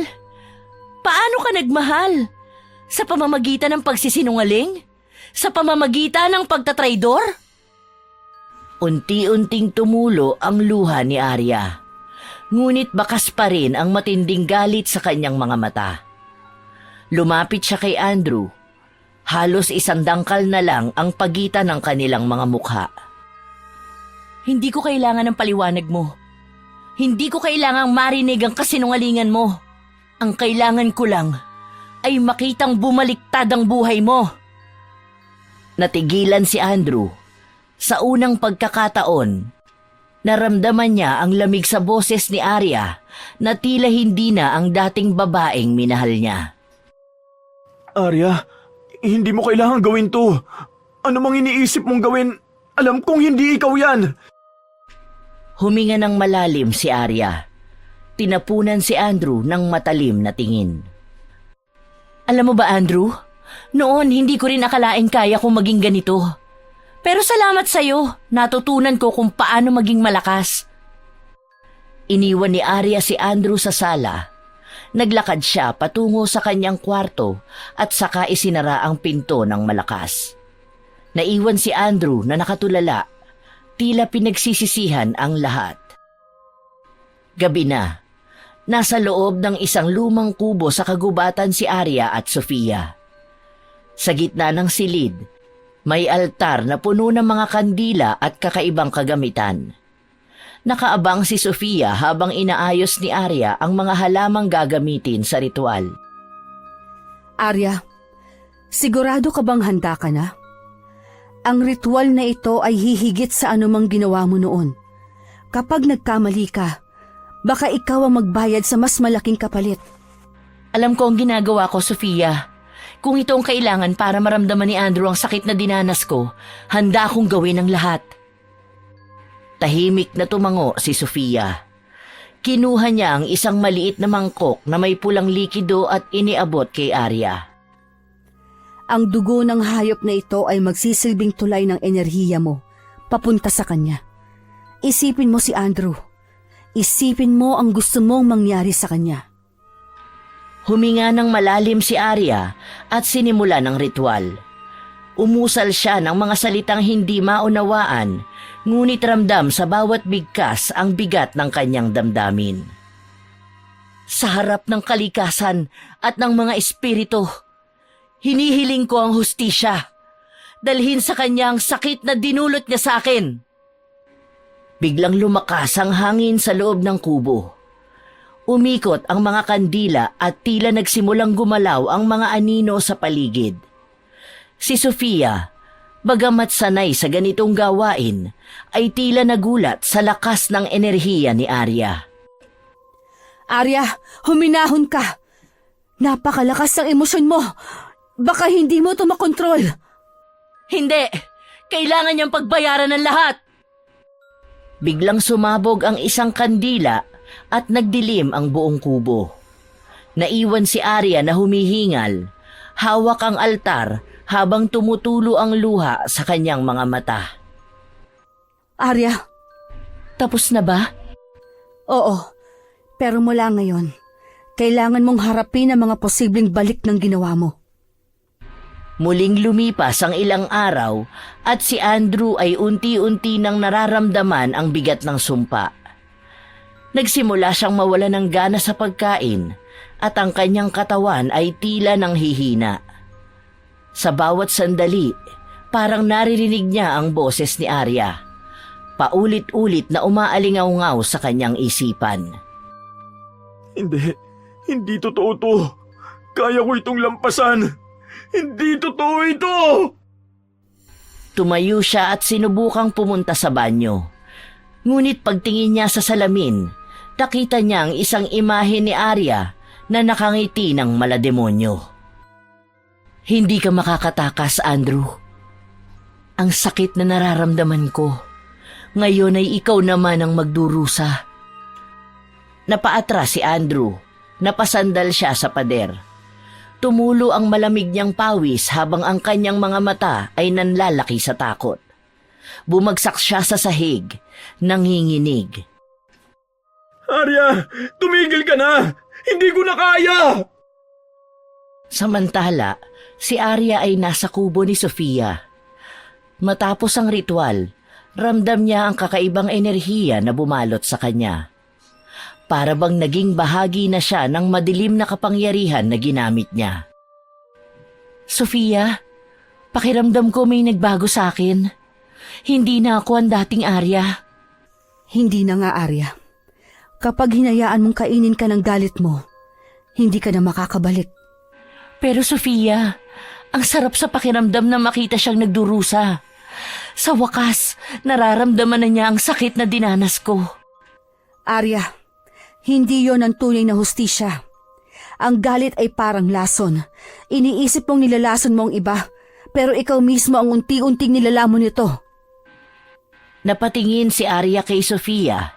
Paano ka nagmahal? Sa pamamagitan ng pagsisinungaling? Sa pamamagitan ng pagtatraidor? Unti-unting tumulo ang luha ni Arya. Ngunit bakas pa rin ang matinding galit sa kanyang mga mata. Lumapit siya kay Andrew. Halos isang dangkal na lang ang pagitan ng kanilang mga mukha. Hindi ko kailangan ng paliwanag mo. Hindi ko kailangang marinig ang kasinungalingan mo. Ang kailangan ko lang ay makitang bumaliktad ang buhay mo. Natigilan si Andrew. Sa unang pagkakataon, naramdaman niya ang lamig sa boses ni Arya na tila hindi na ang dating babaeng minahal niya. Arya, hindi mo kailangan gawin to. Ano mang iniisip mong gawin, alam kong hindi ikaw yan. Huminga ng malalim si Arya. Tinapunan si Andrew ng matalim na tingin. Alam mo ba, Andrew? Noon hindi ko rin akalaing kaya kong maging ganito. Pero salamat sa'yo, natutunan ko kung paano maging malakas. Iniwan ni Arya si Andrew sa sala. Naglakad siya patungo sa kanyang kwarto at saka isinara ang pinto ng malakas. Naiwan si Andrew na nakatulala tila pinagsisisihan ang lahat. Gabi na. Nasa loob ng isang lumang kubo sa kagubatan si Arya at Sofia. Sa gitna ng silid, may altar na puno ng mga kandila at kakaibang kagamitan. Nakaabang si Sofia habang inaayos ni Arya ang mga halamang gagamitin sa ritual. Arya, sigurado ka bang handa ka na? Ang ritual na ito ay hihigit sa anumang ginawa mo noon. Kapag nagkamali ka, baka ikaw ang magbayad sa mas malaking kapalit. Alam ko ang ginagawa ko, Sofia. Kung ito ang kailangan para maramdaman ni Andrew ang sakit na dinanas ko, handa akong gawin ang lahat. Tahimik na tumango si Sofia. Kinuha niya ang isang maliit na mangkok na may pulang likido at iniabot kay Arya. Ang dugo ng hayop na ito ay magsisilbing tulay ng enerhiya mo, papunta sa kanya. Isipin mo si Andrew. Isipin mo ang gusto mong mangyari sa kanya. Huminga ng malalim si Arya at sinimula ng ritual. Umusal siya ng mga salitang hindi maunawaan, ngunit ramdam sa bawat bigkas ang bigat ng kanyang damdamin. Sa harap ng kalikasan at ng mga espiritu, hinihiling ko ang hustisya. Dalhin sa kanya ang sakit na dinulot niya sa akin. Biglang lumakas ang hangin sa loob ng kubo. Umikot ang mga kandila at tila nagsimulang gumalaw ang mga anino sa paligid. Si Sofia, bagamat sanay sa ganitong gawain, ay tila nagulat sa lakas ng enerhiya ni Arya. Arya, huminahon ka! Napakalakas ng emosyon mo! Baka hindi mo ito makontrol! Hindi! Kailangan niyang pagbayaran ng lahat! Biglang sumabog ang isang kandila at nagdilim ang buong kubo. Naiwan si Arya na humihingal, hawak ang altar habang tumutulo ang luha sa kanyang mga mata. Arya, Tapos na ba? oo. Pero mula ngayon, kailangan mong harapin ang mga posibleng balik ng ginawa mo. Muling lumipas ang ilang araw at si Andrew ay unti-unti nang nararamdaman ang bigat ng sumpa. Nagsimula siyang mawala ng gana sa pagkain at ang kanyang katawan ay tila nang hihina. Sa bawat sandali, parang naririnig niya ang boses ni Arya. Paulit-ulit na umaalingaw-ngaw sa kanyang isipan. Hindi totoo to. Kaya ko itong lampasan. Hindi totoo ito! Tumayo siya at sinubukang pumunta sa banyo. Ngunit pagtingin niya sa salamin, nakita niya ang isang imahe ni Arya na nakangiti ng malademonyo. Hindi ka makakatakas, Andrew. Ang sakit na nararamdaman ko. Ngayon ay ikaw naman ang magdurusa. Napaatras si Andrew. Napasandal siya sa pader. Tumulo ang malamig niyang pawis habang ang kanyang mga mata ay nanlalaki sa takot. Bumagsak siya sa sahig, nanginginig. Arya, tumigil ka na! Hindi ko na kaya! Samantala, si Arya ay nasa kubo ni Sofia. Matapos ang ritual, ramdam niya ang kakaibang enerhiya na bumalot sa kanya. Para bang naging bahagi na siya ng madilim na kapangyarihan na ginamit niya. Sofia, pakiramdam ko may nagbago sa akin. Hindi na ako ang dating Arya. Hindi na nga, Arya. Kapag hinayaan mong kainin ka ng galit mo, hindi ka na makakabalik. Pero Sofia, ang sarap sa pakiramdam na makita siyang nagdurusa. Sa wakas, nararamdaman na niya ang sakit na dinanas ko. Arya, hindi yon ang tunay na hustisya. Ang galit ay parang lason. Iniisip mong nilalason mo ang iba, pero ikaw mismo ang unti-unting nilalamon nito. Napatingin si Arya kay Sofia.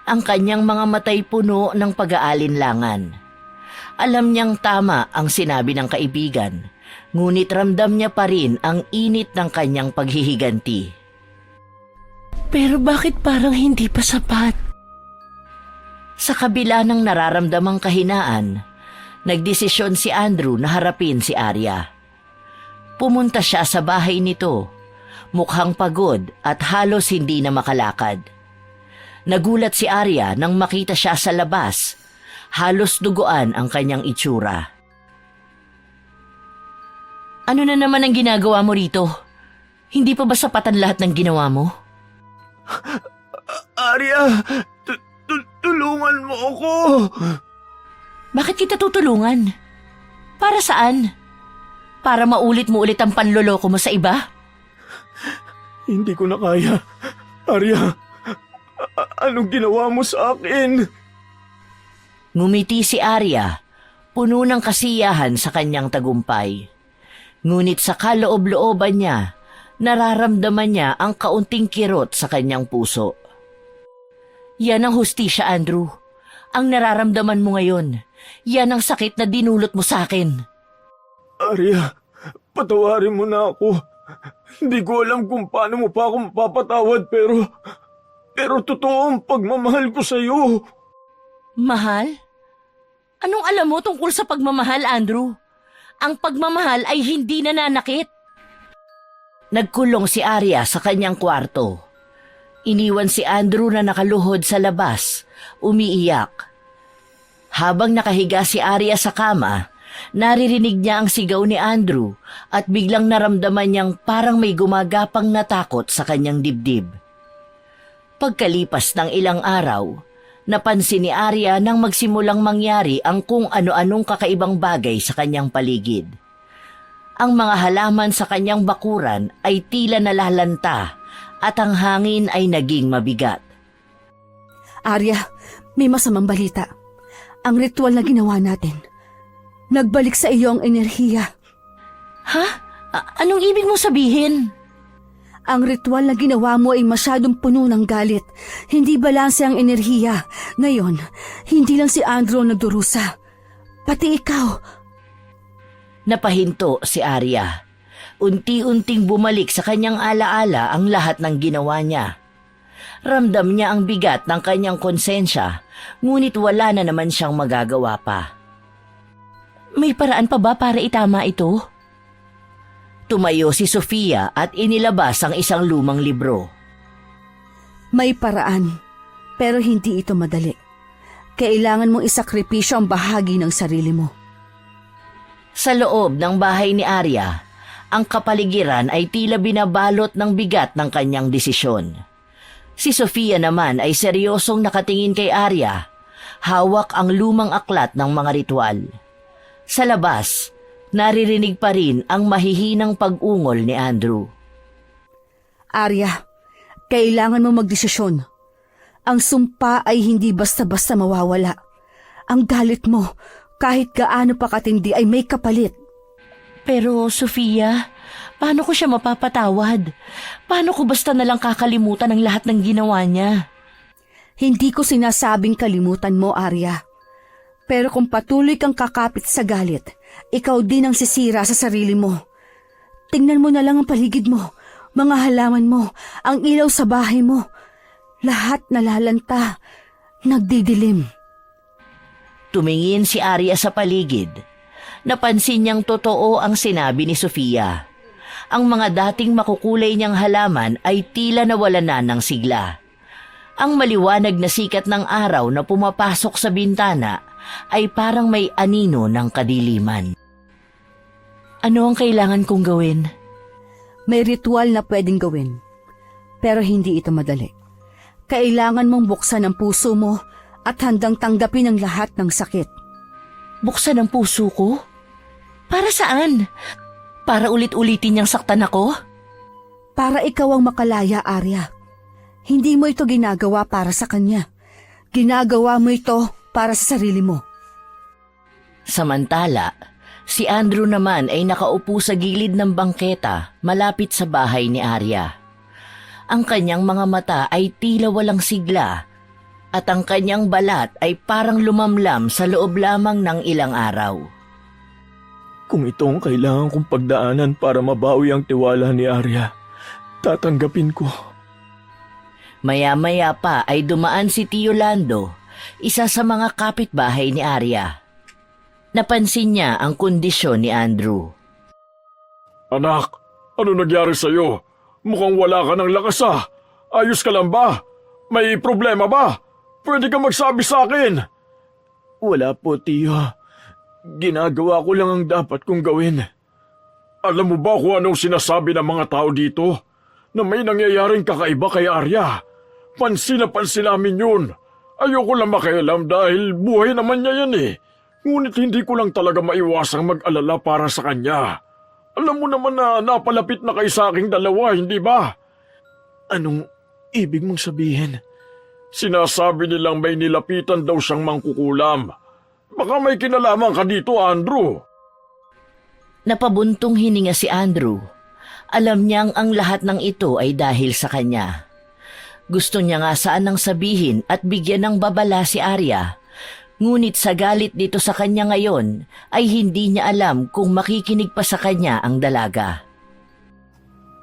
Ang kanyang mga matay puno ng pag-aalinlangan. Alam niyang tama ang sinabi ng kaibigan, ngunit ramdam niya pa rin ang init ng kanyang paghihiganti. Pero bakit parang hindi pa sapat? Sa kabila ng nararamdamang kahinaan, nagdesisyon si Andrew na harapin si Arya. Pumunta siya sa bahay nito mukhang pagod at halos hindi na makalakad. Nagulat si Arya nang makita siya sa labas. Halos duguan ang kanyang itsura. Ano na naman ang ginagawa mo rito? Hindi pa ba sapatan lahat ng ginawa mo? Arya, tulungan mo ako. Bakit kita tutulungan? Para saan? Para maulit mo ulit ang panloloko mo sa iba? Hindi ko na kaya. Arya, anong ginawa mo sa akin? Ngumiti si Arya, puno ng kasiyahan sa kanyang tagumpay. Ngunit sa kaloob-looban niya, nararamdaman niya ang kaunting kirot sa kanyang puso. Yan ang hustisya, Andrew. Ang nararamdaman mo ngayon, yan ang sakit na dinulot mo sa akin. Arya, patawarin mo na ako. Hindi ko alam kung paano mo pa ako mapapatawad pero totoo ang pagmamahal ko sa iyo. Mahal? Anong alam mo tungkol sa pagmamahal, Andrew? Ang pagmamahal ay hindi nananakit. Nagkulong si Arya sa kanyang kwarto. Iniwan si Andrew na nakaluhod sa labas, umiiyak. Habang nakahiga si Arya sa kama, naririnig niya ang sigaw ni Andrew at biglang naramdaman niyang parang may gumagapang na takot sa kanyang dibdib. Pagkalipas ng ilang araw, napansin ni Arya nang magsimulang mangyari ang kung ano-anong kakaibang bagay sa kanyang paligid. Ang mga halaman sa kanyang bakuran ay tila nalalanta at ang hangin ay naging mabigat. Arya, may masamang balita. Ang ritual na ginawa natin, nagbalik sa iyo ang enerhiya. Ha? Anong ibig mo sabihin? Ang ritual na ginawa mo ay masyadong puno ng galit. Hindi balanse ang enerhiya. Ngayon, hindi lang si Andrew ang nagdurusa. Pati ikaw. Napahinto si Arya. Unti-unting bumalik sa kanyang alaala ang lahat ng ginawa niya. Ramdam niya ang bigat ng kanyang konsensya, ngunit wala na naman siyang magagawa pa. May paraan pa ba para itama ito? Tumayo si Sofia at inilabas ang isang lumang libro. May paraan, pero hindi ito madali. Kailangan mong isakripisyo ang bahagi ng sarili mo. Sa loob ng bahay ni Arya, ang kapaligiran ay tila binabalot ng bigat ng kanyang desisyon. Si Sofia naman ay seryosong nakatingin kay Arya, hawak ang lumang aklat ng mga ritual. Sa labas, naririnig pa rin ang mahihinang pag-ungol ni Andrew. Arya, kailangan mo magdesisyon. Ang sumpa ay hindi basta-basta mawawala. Ang galit mo, kahit gaano pa katindi, ay may kapalit. Pero Sofia, paano ko siya mapapatawad? Paano ko basta nalang kakalimutan ang lahat ng ginawa niya? Hindi ko sinasabing kalimutan mo, Arya. Pero kung patuloy kang kakapit sa galit, ikaw din ang sisira sa sarili mo. Tingnan mo na lang ang paligid mo, mga halaman mo, ang ilaw sa bahay mo. Lahat nalalanta, nagdidilim. Tumingin si Arya sa paligid. Napansin niyang totoo ang sinabi ni Sofia. Ang mga dating makukulay niyang halaman ay tila nawalan na ng sigla. Ang maliwanag na sikat ng araw na pumapasok sa bintana ay parang may anino ng kadiliman. Ano ang kailangan kong gawin? May ritual na pwedeng gawin, pero hindi ito madali. Kailangan mong buksan ang puso mo at handang tanggapin ang lahat ng sakit. Buksan ang puso ko? Para saan? Para ulit-ulitin niyang saktan ako? Para ikaw ang makalaya, Arya. Hindi mo ito ginagawa para sa kanya. Ginagawa mo ito para sa sarili mo. Samantala, si Andrew naman ay nakaupo sa gilid ng bangketa malapit sa bahay ni Arya. Ang kanyang mga mata ay tila walang sigla at ang kanyang balat ay parang lumamlam sa loob lamang ng ilang araw. Kung ito ang kailangan kong pagdaanan para mabawi ang tiwala ni Arya, tatanggapin ko. Maya-maya pa ay dumaan si Tio Lando, isa sa mga kapitbahay ni Arya. Napansin niya ang kondisyon ni Andrew. Anak, ano nangyari sa'yo? Mukhang wala ka ng lakas ah. Ayos ka lang ba? May problema ba? Pwede ka magsabi sa akin. Wala po, tiyo. Ginagawa ko lang ang dapat kong gawin. Alam mo ba kung anong sinasabi ng mga tao dito? Na may nangyayaring kakaiba kay Arya. Pansin na pansin namin yun. Ayoko lang makialam dahil buhay naman niya yan eh. Ngunit hindi ko lang talaga maiwasang mag-alala para sa kanya. Alam mo naman na napalapit na kayo sa aking dalawa, hindi ba? Anong ibig mong sabihin? Sinasabi nilang may nilapitan daw siyang mangkukulam. Baka may kinalaman ka dito, Andrew. Napabuntong hininga si Andrew. Alam niyang ang lahat ng ito ay dahil sa kanya. Gusto niya nga saan nang sabihin at bigyan ng babala si Arya. Ngunit sa galit dito sa kanya ngayon ay hindi niya alam kung makikinig pa sa kanya ang dalaga.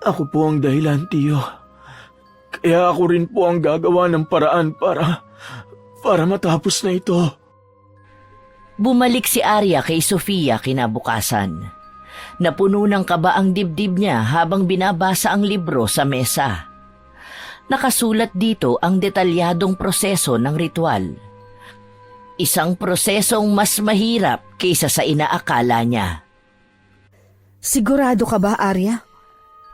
Ako po ang dahilan, tiyo. Kaya ako rin po ang gagawa ng paraan para matapos na ito. Bumalik si Arya kay Sofia kinabukasan. Napuno ng kaba ang dibdib niya habang binabasa ang libro sa mesa. Nakasulat dito ang detalyadong proseso ng ritual. Isang prosesong mas mahirap kaysa sa inaakala niya. Sigurado ka ba, Arya?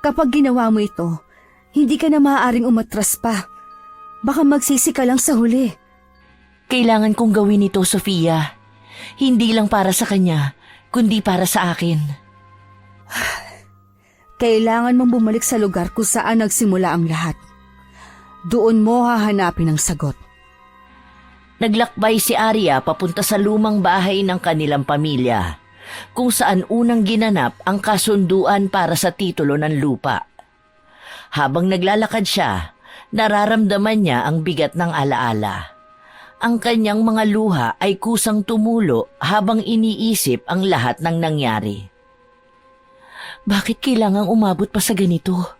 Kapag ginawa mo ito, hindi ka na maaaring umatras pa. Baka magsisi ka lang sa huli. Kailangan kong gawin ito, Sofia. Hindi lang para sa kanya, kundi para sa akin. Kailangan mong bumalik sa lugar kung saan nagsimula ang lahat. Doon mo hahanapin ang sagot. Naglakbay si Arya papunta sa lumang bahay ng kanilang pamilya, kung saan unang ginanap ang kasunduan para sa titulo ng lupa. Habang naglalakad siya, nararamdaman niya ang bigat ng alaala. Ang kanyang mga luha ay kusang tumulo habang iniisip ang lahat ng nangyari. Bakit kailangang umabot pa sa ganito?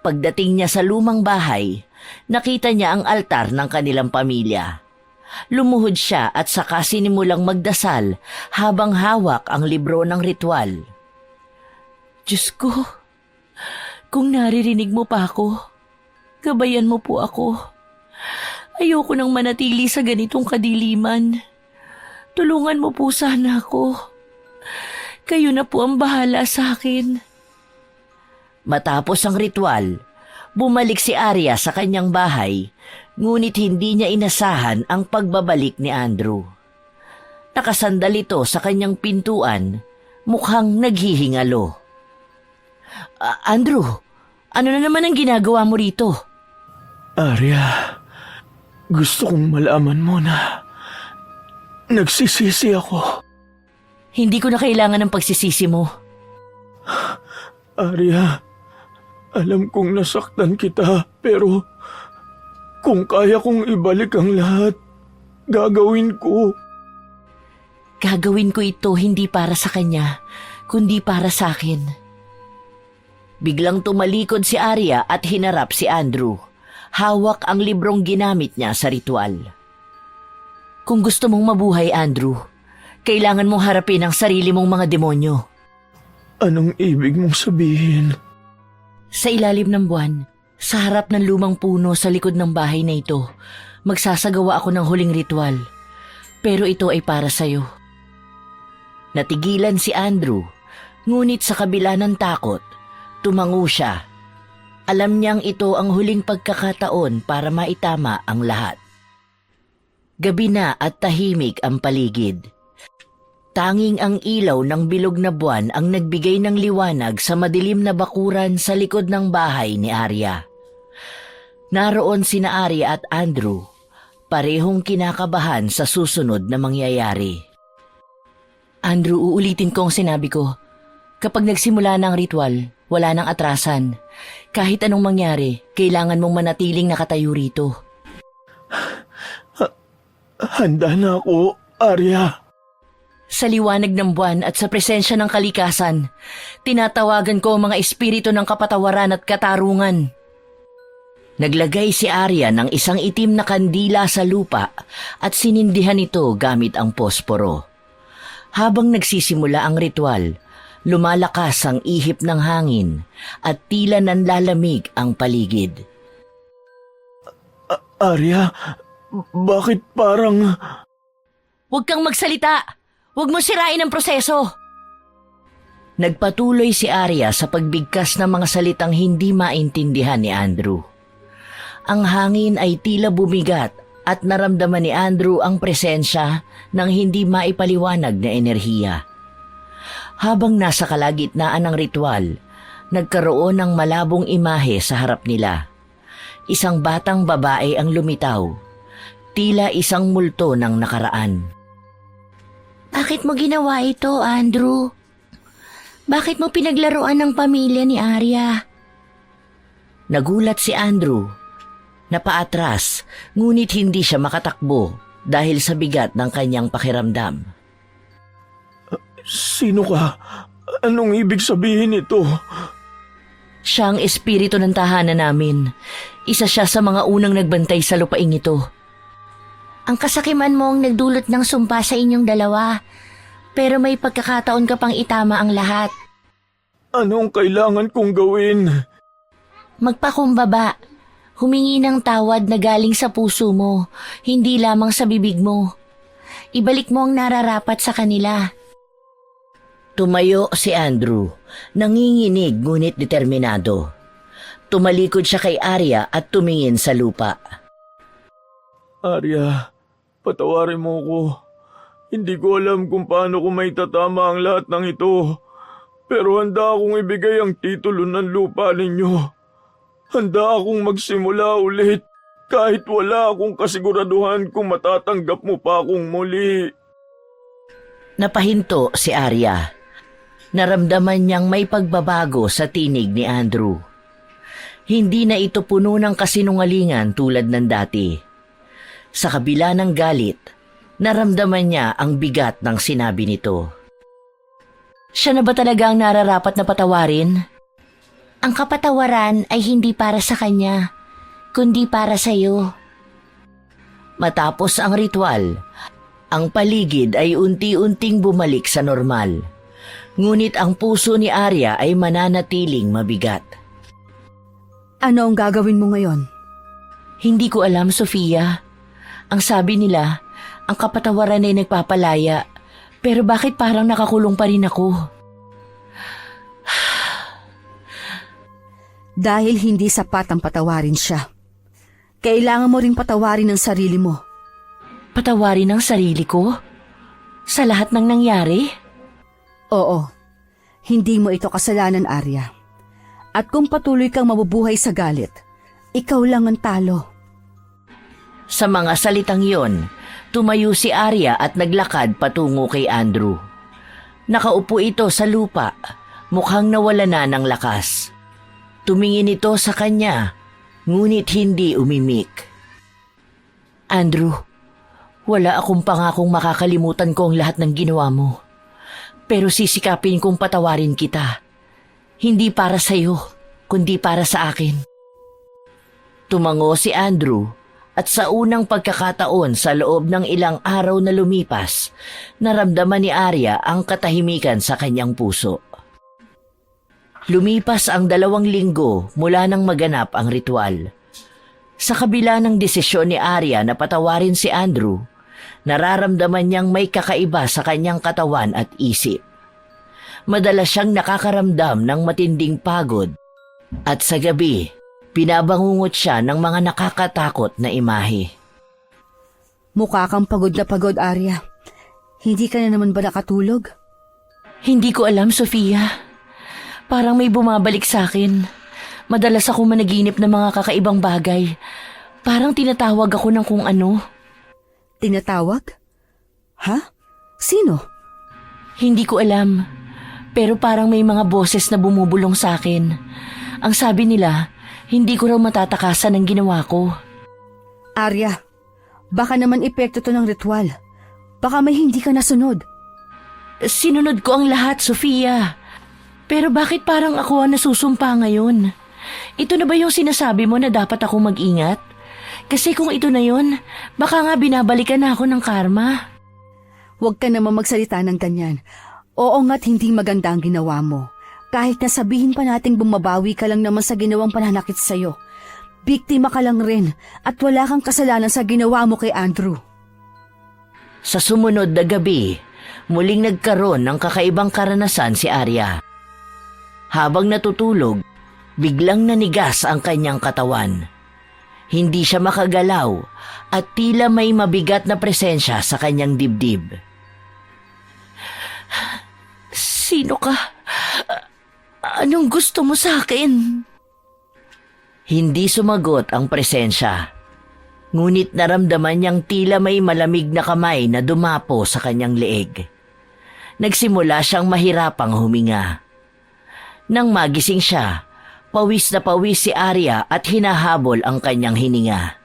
Pagdating niya sa lumang bahay, nakita niya ang altar ng kanilang pamilya. Lumuhod siya at saka sinimulang magdasal habang hawak ang libro ng ritual. Diyos ko, kung naririnig mo pa ako, gabayan mo po ako. Ayoko nang manatili sa ganitong kadiliman. Tulungan mo po sana ako. Kayo na po ang bahala sa akin. Matapos ang ritual, bumalik si Arya sa kanyang bahay, ngunit hindi niya inasahan ang pagbabalik ni Andrew. Nakasandal ito sa kanyang pintuan, mukhang naghihingalo. Andrew, ano na naman ang ginagawa mo rito? Arya, gusto kong malaman mo na nagsisisi ako. Hindi ko na kailangan ng pagsisisi mo. Arya, alam kong nasaktan kita, pero kung kaya kong ibalik ang lahat, gagawin ko. Gagawin ko ito hindi para sa kanya, kundi para sa akin. Biglang tumalikod si Arya at hinarap si Andrew. Hawak ang librong ginamit niya sa ritual. Kung gusto mong mabuhay, Andrew, kailangan mong harapin ang sarili mong mga demonyo. Anong ibig mong sabihin? Sa ilalim ng buwan, sa harap ng lumang puno sa likod ng bahay na ito, magsasagawa ako ng huling ritual. Pero ito ay para sa'yo. Natigilan si Andrew, ngunit sa kabila ng takot, tumango siya. Alam niyang ito ang huling pagkakataon para maitama ang lahat. Gabi na at tahimik ang paligid. Tanging ang ilaw ng bilog na buwan ang nagbigay ng liwanag sa madilim na bakuran sa likod ng bahay ni Arya. Naroon sina Arya at Andrew, parehong kinakabahan sa susunod na mangyayari. Andrew, uulitin ko ang sinabi ko. Kapag nagsimula na ang ritual, wala nang atrasan. Kahit anong mangyari, kailangan mong manatiling nakatayo rito. Handa na ako, Arya. Sa liwanag ng buwan at sa presensya ng kalikasan, tinatawagan ko ang mga espiritu ng kapatawaran at katarungan. Naglagay si Arya ng isang itim na kandila sa lupa at sinindihan ito gamit ang posporo. Habang nagsisimula ang ritual, Lumalakas ang ihip ng hangin at tila nanlalamig ang paligid. Arya, bakit parang... Huwag kang magsalita! Huwag mo sirain ang proseso! Nagpatuloy si Arya sa pagbigkas ng mga salitang hindi maintindihan ni Andrew. Ang hangin ay tila bumigat at naramdaman ni Andrew ang presensya ng hindi maipaliwanag na enerhiya. Habang nasa kalagitnaan ng ritual, nagkaroon ng malabong imahe sa harap nila. Isang batang babae ang lumitaw, tila isang multo ng nakaraan. Bakit mo ginawa ito, Andrew? Bakit mo pinaglaruan ng pamilya ni Arya? Nagulat si Andrew. Napaatras, ngunit hindi siya makatakbo dahil sa bigat ng kanyang pakiramdam. Sino ka? Anong ibig sabihin nito? Siya ang espiritu ng tahanan namin. Isa siya sa mga unang nagbantay sa lupaing ito. Ang kasakiman mo ang nagdulot ng sumpa sa inyong dalawa, pero may pagkakataon ka pang itama ang lahat. Anong kailangan kong gawin? Magpakumbaba. Humingi ng tawad na galing sa puso mo, hindi lamang sa bibig mo. Ibalik mo ang nararapat sa kanila. Tumayo si Andrew, nanginginig ngunit determinado. Tumalikod siya kay Arya at tumingin sa lupa. Arya, patawarin mo ko. Hindi ko alam kung paano ko may tatama ang lahat ng ito. Pero handa akong ibigay ang titulo ng lupa ninyo. Handa akong magsimula ulit kahit wala akong kasiguraduhan kung matatanggap mo pa akong muli. Napahinto si Arya. Naramdaman niyang may pagbabago sa tinig ni Andrew. Hindi na ito puno ng kasinungalingan tulad ng dati. Sa kabila ng galit, naramdaman niya ang bigat ng sinabi nito. Siya na ba talaga ang nararapat na patawarin? Ang kapatawaran ay hindi para sa kanya, kundi para sa iyo. Matapos ang ritual, ang paligid ay unti-unting bumalik sa normal. Ngunit ang puso ni Arya ay mananatiling mabigat. Ano ang gagawin mo ngayon? Hindi ko alam, Sofia. Ang sabi nila, ang kapatawaran ay nagpapalaya, pero bakit parang nakakulong pa rin ako? Dahil hindi sapat ang patawarin siya. Kailangan mo ring patawarin ang sarili mo. Patawarin ang sarili ko? Sa lahat ng nangyari? Oo, hindi mo ito kasalanan, Arya. At kung patuloy kang mabubuhay sa galit, ikaw lang ang talo. Sa mga salitang yon, tumayo si Arya at naglakad patungo kay Andrew. Nakaupo ito sa lupa, mukhang nawala na ng lakas. Tumingin ito sa kanya, ngunit hindi umimik. Andrew, wala akong pangakong makakalimutan ko ang lahat ng ginawa mo. Pero sisikapin kong patawarin kita. Hindi para sa iyo, kundi para sa akin. Tumango si Andrew at sa unang pagkakataon sa loob ng ilang araw na lumipas, naramdaman ni Arya ang katahimikan sa kanyang puso. Lumipas ang 2 linggo mula nang maganap ang ritual. Sa kabila ng desisyon ni Arya na patawarin si Andrew, nararamdaman niyang may kakaiba sa kanyang katawan at isip. Madalas siyang nakakaramdam ng matinding pagod at sa gabi, pinabangungot siya ng mga nakakatakot na imahe. Mukha kang pagod na pagod, Arya. Hindi ka na naman ba nakatulog? Hindi ko alam, Sofia. Parang may bumabalik sa akin. Madalas ako managinip ng mga kakaibang bagay. Parang tinatawag ako ng kung ano. Tinatawag? Ha? Sino? Hindi ko alam. Pero parang may mga boses na bumubulong sa akin. Ang sabi nila, hindi ko raw matatakasan ang ginawa ko. Arya, baka naman epekto to ng ritual. Baka may hindi ka nasunod. Sinunod ko ang lahat, Sofia. Pero bakit parang ako ang nasusumpa ngayon? Ito na ba yung sinasabi mo na dapat ako mag-ingat? Kasi kung ito na yun, baka nga binabalikan na ako ng karma. Huwag ka naman magsalita ng ganyan. Oo nga't hindi maganda ang ginawa mo. Kahit na sabihin pa nating bumabawi ka lang naman sa ginawang pananakit sa'yo. Biktima ka lang rin at wala kang kasalanan sa ginawa mo kay Andrew. Sa sumunod na gabi, muling nagkaroon ng kakaibang karanasan si Arya. Habang natutulog, biglang nanigas ang kanyang katawan. Hindi siya makagalaw at tila may mabigat na presensya sa kanyang dibdib. Sino ka? Anong gusto mo sa akin? Hindi sumagot ang presensya. Ngunit naramdaman niyang tila may malamig na kamay na dumapo sa kanyang leeg. Nagsimula siyang mahirapang huminga. Nang magising siya, pawis na pawis si Arya at hinahabol ang kanyang hininga.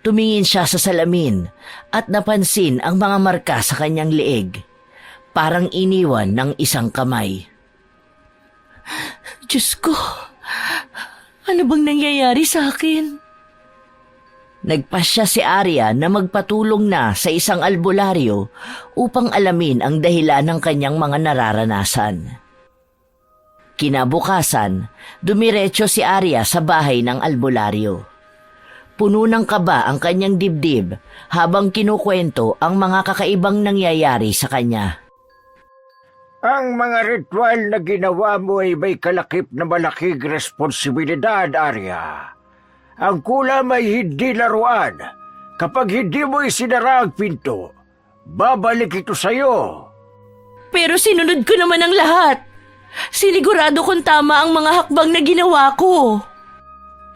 Tumingin siya sa salamin at napansin ang mga marka sa kanyang leeg, parang iniwan ng isang kamay. Diyos ko, ano bang nangyayari sa akin? Nagpasya si Arya na magpatulong na sa isang albularyo upang alamin ang dahilan ng kanyang mga nararanasan. Kinabukasan, dumiretso si Arya sa bahay ng albularyo. Puno ng kaba ang kanyang dibdib habang kinukwento ang mga kakaibang nangyayari sa kanya. Ang mga ritual na ginawa mo ay may kalakip na malaking responsibilidad, Arya. Ang kulam ay hindi laruan. Kapag hindi mo isinara ang pinto, babalik ito sa'yo. Pero sinunod ko naman ang lahat. Sinigurado kong tama ang mga hakbang na ginawa ko.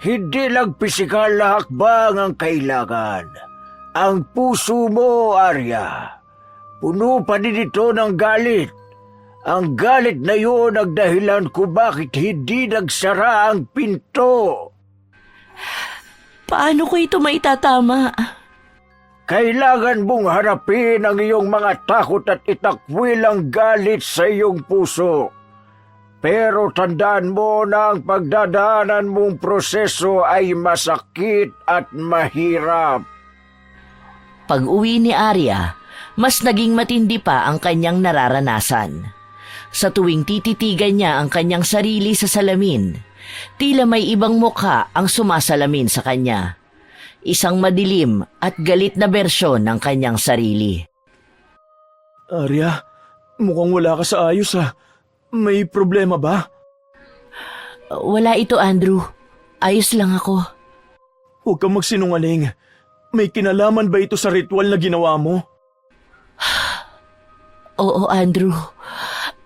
Hindi lang pisikal na hakbang ang kailangan. Ang puso mo, Arya. Puno pa din ito ng galit. Ang galit na yun ang dahilan kung bakit hindi nagsara ang pinto. Paano ko ito maitatama? Kailangan mong harapin ang iyong mga takot at itakwil ang galit sa iyong puso. Pero tandaan mo na ang pagdadaanan mong proseso ay masakit at mahirap. Pag-uwi ni Arya, mas naging matindi pa ang kanyang nararanasan. Sa tuwing tititigan niya ang kanyang sarili sa salamin, tila may ibang mukha ang sumasalamin sa kanya. Isang madilim at galit na bersyon ng kanyang sarili. Arya, mukhang wala ka sa ayos ha. May problema ba? Wala ito, Andrew. Ayos lang ako. Huwag kang magsinungaling. May kinalaman ba ito sa ritual na ginawa mo? Oo, Andrew.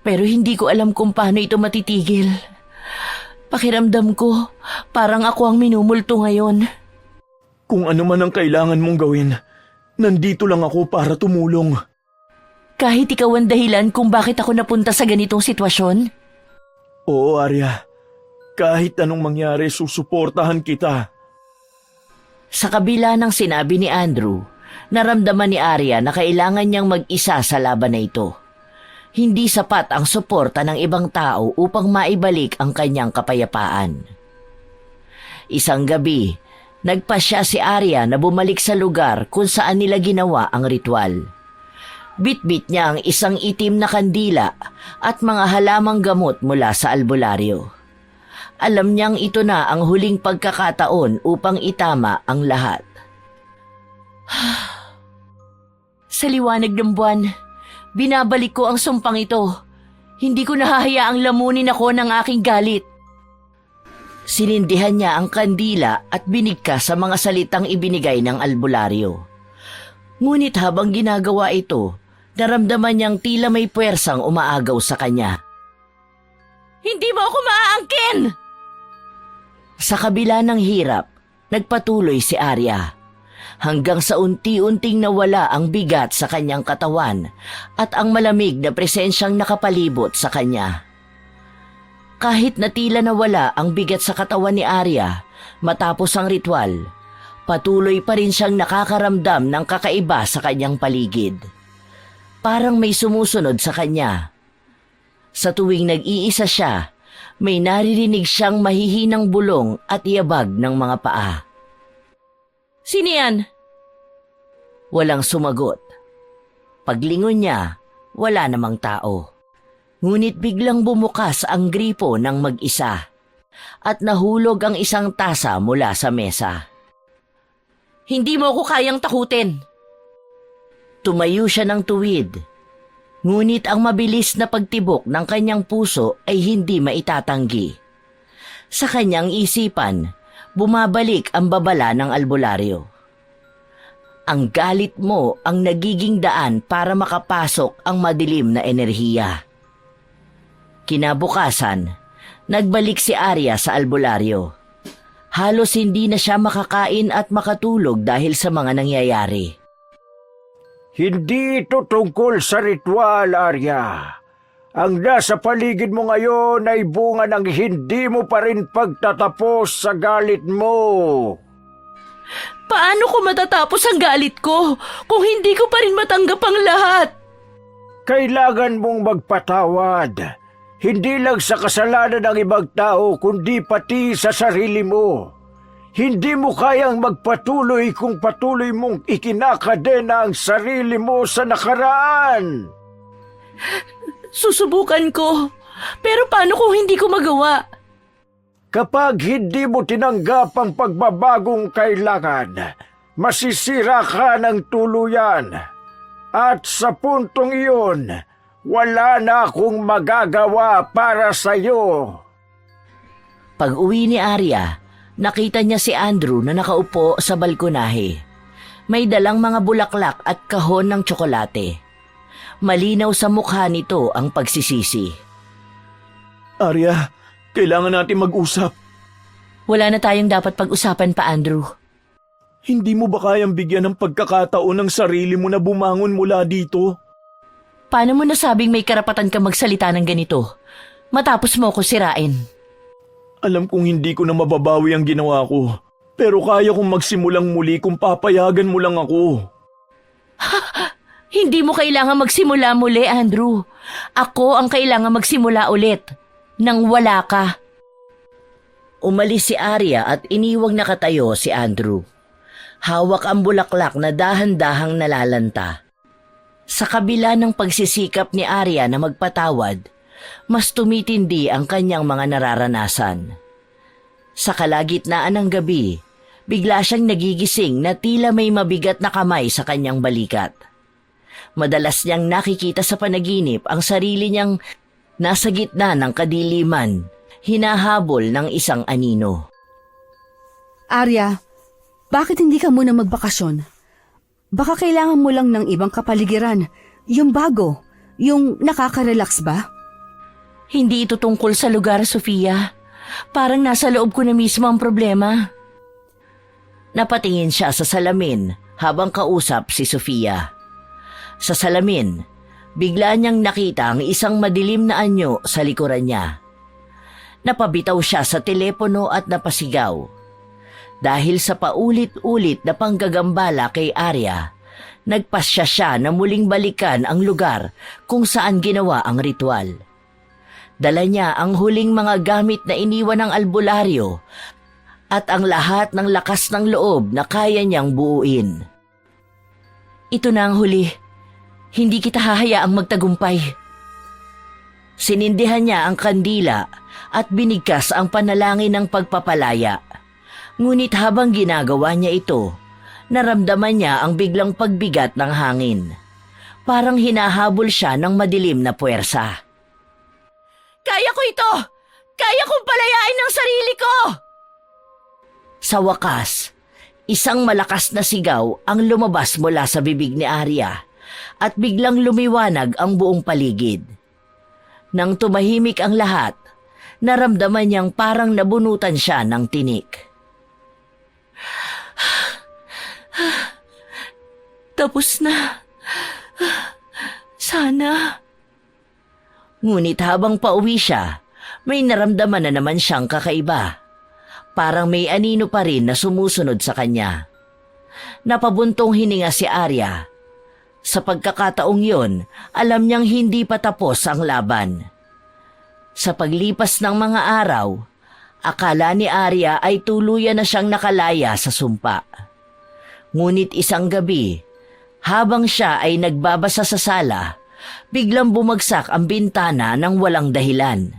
Pero hindi ko alam kung paano ito matitigil. Pakiramdam ko, parang ako ang minumulto ngayon. Kung ano man ang kailangan mong gawin, nandito lang ako para tumulong. Kahit ikaw ang dahilan kung bakit ako napunta sa ganitong sitwasyon? Oo, Arya. Kahit anong mangyari, susuportahan kita. Sa kabila ng sinabi ni Andrew, naramdaman ni Arya na kailangan niyang mag-isa sa laban na ito. Hindi sapat ang suporta ng ibang tao upang maibalik ang kanyang kapayapaan. Isang gabi, nagpasya si Arya na bumalik sa lugar kung saan nila ginawa ang ritual. Bitbit niya ang isang itim na kandila at mga halamang gamot mula sa albularyo. Alam niyang ito na ang huling pagkakataon upang itama ang lahat. Sa liwanag ng buwan, binabalik ko ang sumpang ito. Hindi ko nahahayaang lamunin ako ng aking galit. Sinindihan niya ang kandila at binigkas sa mga salitang ibinigay ng albularyo. Ngunit habang ginagawa ito, naramdaman niyang tila may puwersang umaagaw sa kanya. Hindi mo ako maaangkin! Sa kabila ng hirap, nagpatuloy si Arya. Hanggang sa unti-unting nawala ang bigat sa kanyang katawan at ang malamig na presensyang nakapalibot sa kanya. Kahit na tila nawala ang bigat sa katawan ni Arya matapos ang ritual, patuloy pa rin siyang nakakaramdam ng kakaiba sa kanyang paligid. Parang may sumusunod sa kanya. Sa tuwing nag-iisa siya, may naririnig siyang mahihinang bulong at iabag ng mga paa. Sino yan? Walang sumagot. Paglingon niya, wala namang tao. Ngunit biglang bumukas ang gripo ng mag-isa at nahulog ang isang tasa mula sa mesa. Hindi mo ako kayang takutin! Tumayo siya ng tuwid. Ngunit ang mabilis na pagtibok ng kanyang puso ay hindi maitatanggi. Sa kanyang isipan, bumabalik ang babala ng albularyo. Ang galit mo ang nagiging daan para makapasok ang madilim na enerhiya. Kinabukasan, nagbalik si Arya sa albularyo. Halos hindi na siya makakain at makatulog dahil sa mga nangyayari. Hindi ito tungkol sa ritual, Arya. Ang nasa paligid mo ngayon ay bunga ng hindi mo pa rin pagtatapos sa galit mo. Paano ko matatapos ang galit ko kung hindi ko pa rin matanggap ang lahat? Kailangan mong magpatawad. Hindi lang sa kasalanan ng ibang tao, kundi pati sa sarili mo. Hindi mo kayang magpatuloy kung patuloy mong ikinakadena ang sarili mo sa nakaraan. Susubukan ko. Pero paano kung hindi ko magawa? Kapag hindi mo tinanggap ang pagbabagong kailangan, masisira ka ng tuluyan. At sa puntong iyon, wala na akong magagawa para sa'yo. Pag-uwi ni Arya, nakita niya si Andrew na nakaupo sa balkonahe. May dalang mga bulaklak at kahon ng tsokolate. Malinaw sa mukha nito ang pagsisisi. Arya, kailangan natin mag-usap. Wala na tayong dapat pag-usapan pa, Andrew. Hindi mo ba kayang bigyan ng pagkakataon ng sarili mo na bumangon mula dito? Paano mo nasabing may karapatan ka magsalita ng ganito? Matapos mo ko sirain. Alam kong hindi ko na mababawi ang ginawa ko. Pero kaya kong magsimulang muli kung papayagan mo lang ako. Hindi mo kailangan magsimula muli, Andrew. Ako ang kailangan magsimula ulit. Nang wala ka. Umalis si Arya at iniwang nakatayo si Andrew. Hawak ang bulaklak na dahan-dahang nalalanta. Sa kabila ng pagsisikap ni Arya na magpatawad, mas tumitindi ang kanyang mga nararanasan. Sa kalagitnaan ng gabi, bigla siyang nagigising na tila may mabigat na kamay sa kanyang balikat. Madalas niyang nakikita sa panaginip ang sarili niyang nasa gitna ng kadiliman, hinahabol ng isang anino. Arya, bakit hindi ka muna magbakasyon? Baka kailangan mo lang ng ibang kapaligiran, yung bago, yung nakaka-relax ba? Hindi ito tungkol sa lugar, Sofia. Parang nasa loob ko na mismo ang problema. Napatingin siya sa salamin habang kausap si Sofia. Sa salamin, bigla niyang nakita ang isang madilim na anyo sa likuran niya. Napabitaw siya sa telepono at napasigaw. Dahil sa paulit-ulit na panggagambala kay Arya, nagpasya siya na muling balikan ang lugar kung saan ginawa ang ritual. Dala niya ang huling mga gamit na iniwan ng albularyo at ang lahat ng lakas ng loob na kaya niyang buuin. Ito na ang huli. Hindi kita hahayaang magtagumpay. Sinindihan niya ang kandila at binigkas ang panalangin ng pagpapalaya. Ngunit habang ginagawa niya ito, naramdaman niya ang biglang pagbigat ng hangin. Parang hinahabol siya ng madilim na puwersa. Kaya ko ito! Kaya kong palayain ang sarili ko! Sa wakas, isang malakas na sigaw ang lumabas mula sa bibig ni Arya at biglang lumiwanag ang buong paligid. Nang tumahimik ang lahat, naramdaman niyang parang nabunutan siya ng tinik. Tapos na. Sana. Ngunit habang pauwi siya, may naramdaman na naman siyang kakaiba. Parang may anino pa rin na sumusunod sa kanya. Napabuntong hininga si Arya. Sa pagkakataong yon, alam niyang hindi pa tapos ang laban. Sa paglipas ng mga araw, akala ni Arya ay tuluyan na siyang nakalaya sa sumpa. Ngunit isang gabi, habang siya ay nagbabasa sa sala, biglang bumagsak ang bintana ng walang dahilan.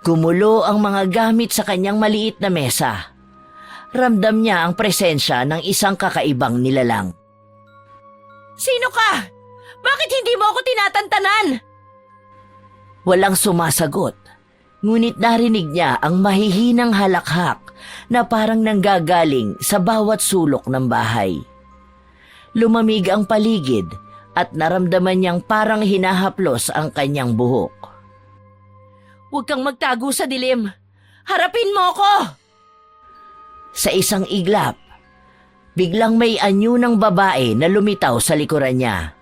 Gumulo ang mga gamit sa kanyang maliit na mesa. Ramdam niya ang presensya ng isang kakaibang nilalang. "Sino ka? Bakit hindi mo ako tinatantanan?" Walang sumasagot, ngunit narinig niya ang mahihinang halakhak na parang nanggagaling sa bawat sulok ng bahay. Lumamig ang paligid at naramdaman niyang parang hinahaplos ang kanyang buhok. "Huwag kang magtago sa dilim! Harapin mo ko!" Sa isang iglap, biglang may anyo ng babae na lumitaw sa likuran niya.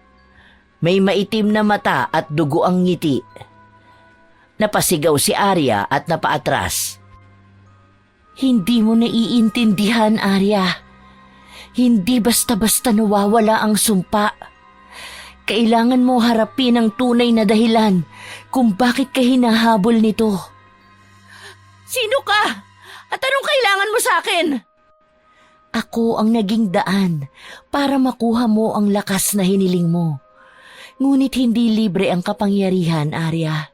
May maitim na mata at dugo ang ngiti. Napasigaw si Arya at napaatras. "Hindi mo naiintindihan, Arya. Hindi basta-basta nawawala ang sumpa. Kailangan mo harapin ang tunay na dahilan kung bakit ka hinahabol nito." "Sino ka? At anong kailangan mo sa akin?" "Ako ang naging daan para makuha mo ang lakas na hiniling mo. Ngunit hindi libre ang kapangyarihan, Arya.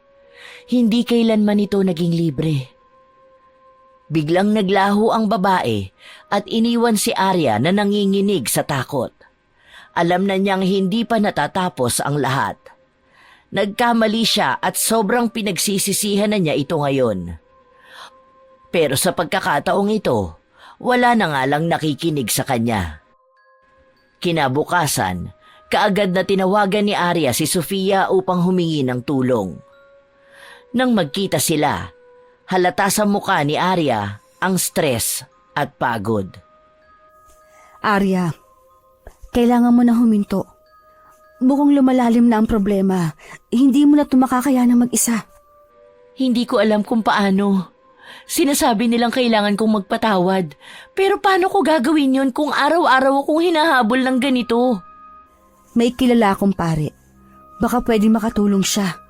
Hindi kailanman ito naging libre." Biglang naglaho ang babae at iniwan si Arya na nanginginig sa takot. Alam na niyang hindi pa natatapos ang lahat. Nagkamali siya at sobrang pinagsisisihan na niya ito ngayon. Pero sa pagkakataong ito, wala na nga lang nakikinig sa kanya. Kinabukasan, kaagad na tinawagan ni Arya si Sofia upang humingi ng tulong. Nang magkita sila, halata sa mukha ni Arya ang stress at pagod. Arya, kailangan mo na huminto. Mukhang lumalalim na ang problema. Hindi mo na ito makakayanan mag-isa. Hindi ko alam kung paano. Sinasabi nilang kailangan kong magpatawad. Pero paano ko gagawin yon kung araw-araw akong hinahabol ng ganito? May kilala akong pare. Baka pwedeng makatulong siya.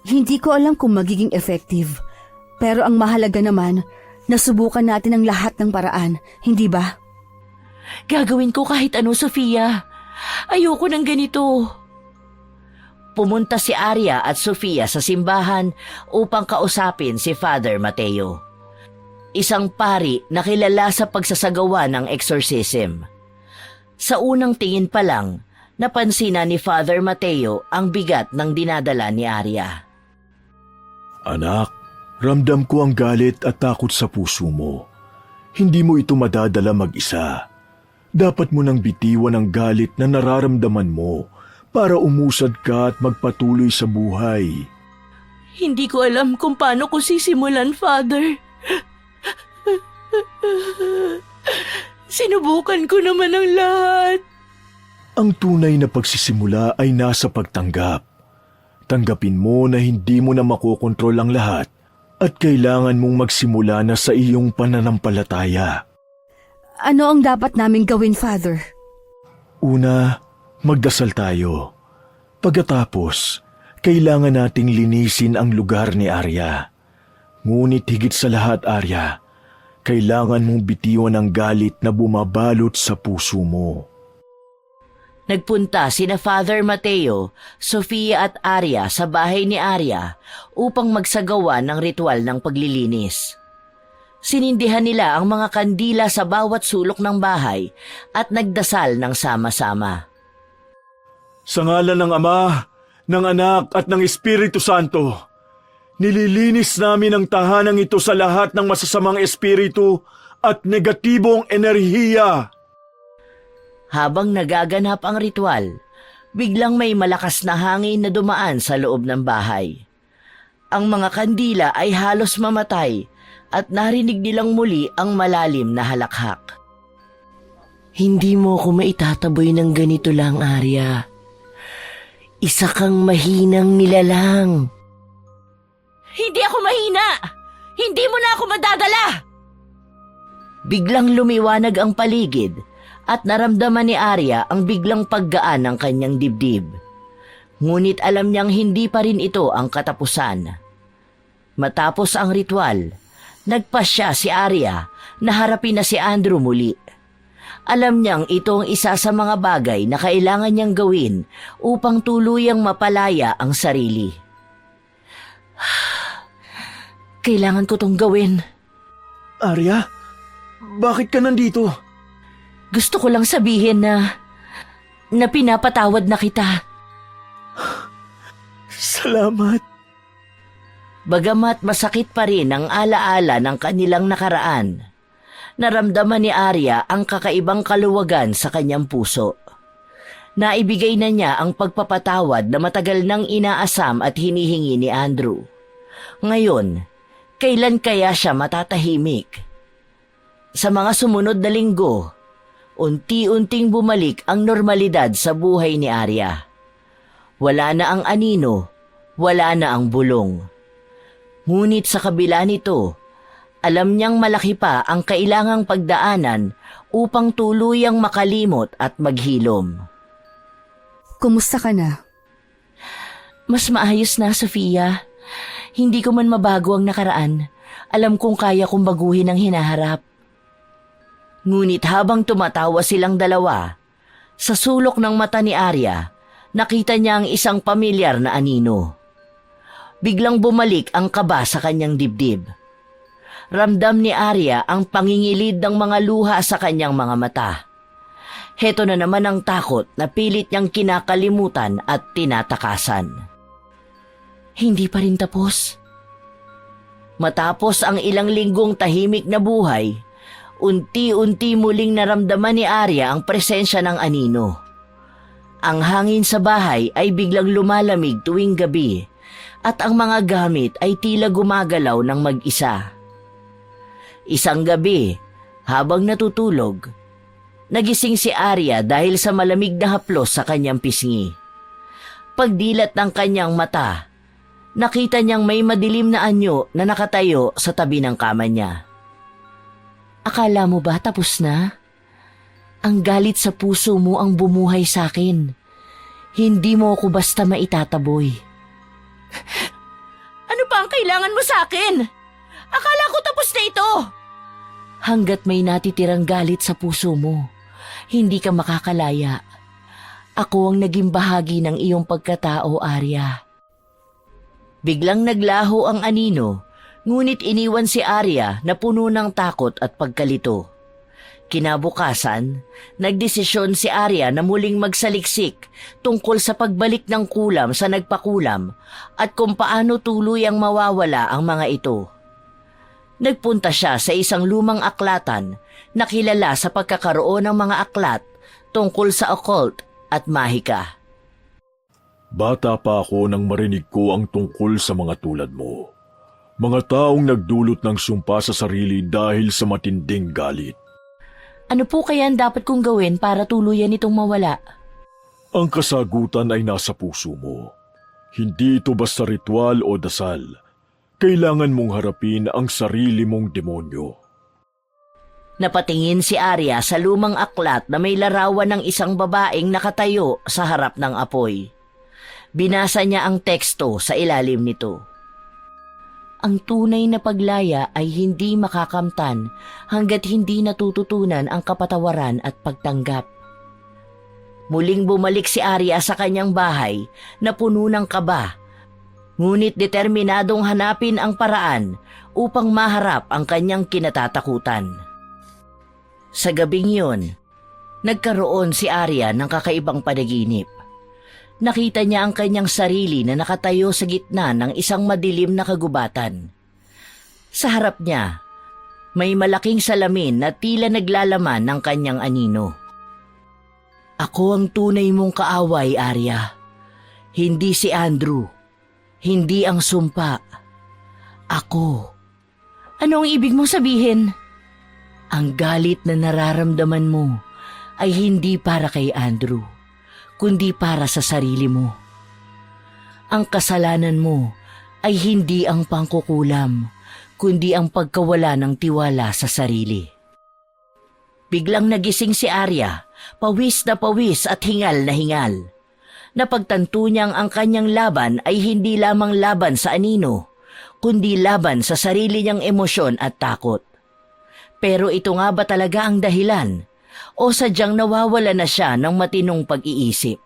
Hindi ko alam kung magiging effective. Pero ang mahalaga naman, nasubukan natin ang lahat ng paraan, hindi ba? Gagawin ko kahit ano, Sofia. Ayoko ng ganito. Pumunta si Arya at Sofia sa simbahan upang kausapin si Father Mateo. Isang pari na kilala sa pagsasagawa ng exorcism. Sa unang tingin pa lang, napansin na ni Father Mateo ang bigat ng dinadala ni Arya. Anak, ramdam ko ang galit at takot sa puso mo. Hindi mo ito madadala mag-isa. Dapat mo nang bitiwan ang galit na nararamdaman mo para umusad ka at magpatuloy sa buhay. Hindi ko alam kung paano ko sisimulan, Father. Sinubukan ko naman ang lahat. Ang tunay na pagsisimula ay nasa pagtanggap. Tanggapin mo na hindi mo na makokontrol ang lahat at kailangan mong magsimula na sa iyong pananampalataya. Ano ang dapat naming gawin, Father? Una, magdasal tayo. Pagkatapos, kailangan nating linisin ang lugar ni Arya. Ngunit higit sa lahat, Arya, kailangan mong bitiwan ang galit na bumabalot sa puso mo. Nagpunta sina Father Mateo, Sofia at Arya sa bahay ni Arya upang magsagawa ng ritual ng paglilinis. Sinindihan nila ang mga kandila sa bawat sulok ng bahay at nagdasal ng sama-sama. Sa ngalan ng Ama, ng Anak at ng Espiritu Santo, nililinis namin ang tahanang ito sa lahat ng masasamang espiritu at negatibong enerhiya. Habang nagaganap ang ritual, biglang may malakas na hangin na dumaan sa loob ng bahay. Ang mga kandila ay halos mamatay at narinig nilang muli ang malalim na halakhak. Hindi mo ako maitataboy ng ganito lang, Arya. Isa kang mahinang nilalang. Hindi ako mahina! Hindi mo na ako madadala! Biglang lumiwanag ang paligid at naramdaman ni Arya ang biglang paggaan ng kanyang dibdib. Ngunit alam niyang hindi pa rin ito ang katapusan. Matapos ang ritual, nagpasya si Arya na harapin na si Andrew muli. Alam niyang ito ang isa sa mga bagay na kailangan niyang gawin upang tuluyang mapalaya ang sarili. Kailangan ko tong gawin. Arya, bakit ka nandito? Gusto ko lang sabihin na pinapatawad na kita. Salamat. Bagamat masakit pa rin ang alaala ng kanilang nakaraan, naramdaman ni Arya ang kakaibang kaluwagan sa kanyang puso. Naibigay na niya ang pagpapatawad na matagal nang inaasam at hinihingi ni Andrew. Ngayon, kailan kaya siya matatahimik? Sa mga sumunod na linggo, unti-unting bumalik ang normalidad sa buhay ni Arya. Wala na ang anino, wala na ang bulong. Ngunit sa kabila nito, alam niyang malaki pa ang kailangang pagdaanan upang tuluyang makalimot at maghilom. Kumusta ka na? Mas maayos na, Sofia. Hindi ko man mabago ang nakaraan. Alam kong kaya kong baguhin ang hinaharap. Ngunit habang tumatawa silang dalawa, sa sulok ng mata ni Arya, nakita niya ang isang pamilyar na anino. Biglang bumalik ang kaba sa kanyang dibdib. Ramdam ni Arya ang pangingilid ng mga luha sa kanyang mga mata. Heto na naman ang takot na pilit niyang kinakalimutan at tinatakasan. Hindi pa rin tapos. Matapos ang ilang linggong tahimik na buhay, unti-unti muling naramdaman ni Arya ang presensya ng anino. Ang hangin sa bahay ay biglang lumalamig tuwing gabi at ang mga gamit ay tila gumagalaw ng mag-isa. Isang gabi, habang natutulog, nagising si Arya dahil sa malamig na haplos sa kanyang pisngi. Pagdilat ng kanyang mata, nakita niyang may madilim na anyo na nakatayo sa tabi ng kama niya. Akala mo ba tapos na? Ang galit sa puso mo ang bumuhay sa akin. Hindi mo ako basta maitataboy. Ano pa ang kailangan mo sa akin? Akala ko tapos na ito. Hanggat may natitirang galit sa puso mo, hindi ka makakalaya. Ako ang naging bahagi ng iyong pagkatao, Arya. Biglang naglaho ang anino, ngunit iniwan si Arya na puno ng takot at pagkalito. Kinabukasan, nagdesisyon si Arya na muling magsaliksik tungkol sa pagbalik ng kulam sa nagpakulam at kung paano tuluyang mawawala ang mga ito. Nagpunta siya sa isang lumang aklatan na kilala sa pagkakaroon ng mga aklat tungkol sa occult at mahika. Bata pa ako nang marinig ko ang tungkol sa mga tulad mo. Mga taong nagdulot ng sumpa sa sarili dahil sa matinding galit. Ano po kaya ang dapat kong gawin para tuluyan itong mawala? Ang kasagutan ay nasa puso mo. Hindi ito basta ritual o dasal. Kailangan mong harapin ang sarili mong demonyo. Napatingin si Arya sa lumang aklat na may larawan ng isang babaeng nakatayo sa harap ng apoy. Binasa niya ang teksto sa ilalim nito. Ang tunay na paglaya ay hindi makakamtan hanggat hindi natututunan ang kapatawaran at pagtanggap. Muling bumalik si Arya sa kanyang bahay na puno ng kaba, ngunit determinadong hanapin ang paraan upang maharap ang kanyang kinatatakutan. Sa gabing yun, nagkaroon si Arya ng kakaibang panaginip. Nakita niya ang kanyang sarili na nakatayo sa gitna ng isang madilim na kagubatan. Sa harap niya, may malaking salamin na tila naglalaman ng kanyang anino. Ako ang tunay mong kaaway, Arya. Hindi si Andrew. Hindi ang sumpa. Ako. Ano ang ibig mong sabihin? Ang galit na nararamdaman mo ay hindi para kay Andrew, kundi para sa sarili mo. Ang kasalanan mo ay hindi ang pangkukulam, kundi ang pagkawala ng tiwala sa sarili. Biglang nagising si Arya, pawis na pawis at hingal na hingal. Napagtanto niyang ang kanyang laban ay hindi lamang laban sa anino, kundi laban sa sarili niyang emosyon at takot. Pero ito nga ba talaga ang dahilan o sadyang nawawala na siya ng matinong pag-iisip.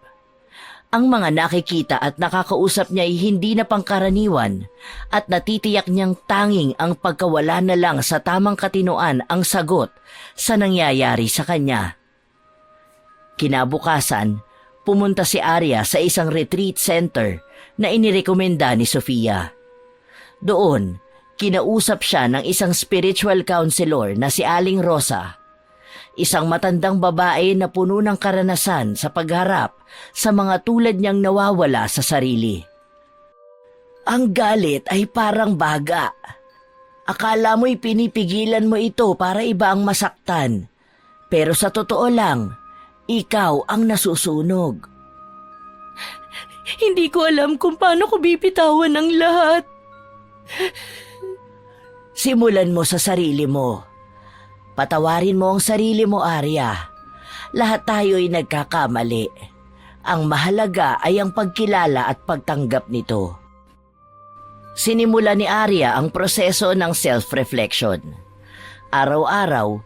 Ang mga nakikita at nakakausap niya ay hindi na pangkaraniwan at natitiyak niyang tanging ang pagkawala na lang sa tamang katinoan ang sagot sa nangyayari sa kanya. Kinabukasan, pumunta si Arya sa isang retreat center na inirekomenda ni Sofia. Doon, kinausap siya ng isang spiritual counselor na si Aling Rosa, isang matandang babae na puno ng karanasan sa pagharap sa mga tulad niyang nawawala sa sarili. Ang galit ay parang baga. Akala mo'y pinipigilan mo ito para iba ang masaktan, pero sa totoo lang, ikaw ang nasusunog. Hindi ko alam kung paano ko bibitawan ang lahat. Simulan mo sa sarili mo. Patawarin mo ang sarili mo, Arya. Lahat tayo'y nagkakamali. Ang mahalaga ay ang pagkilala at pagtanggap nito. Sinimula ni Arya ang proseso ng self-reflection. Araw-araw,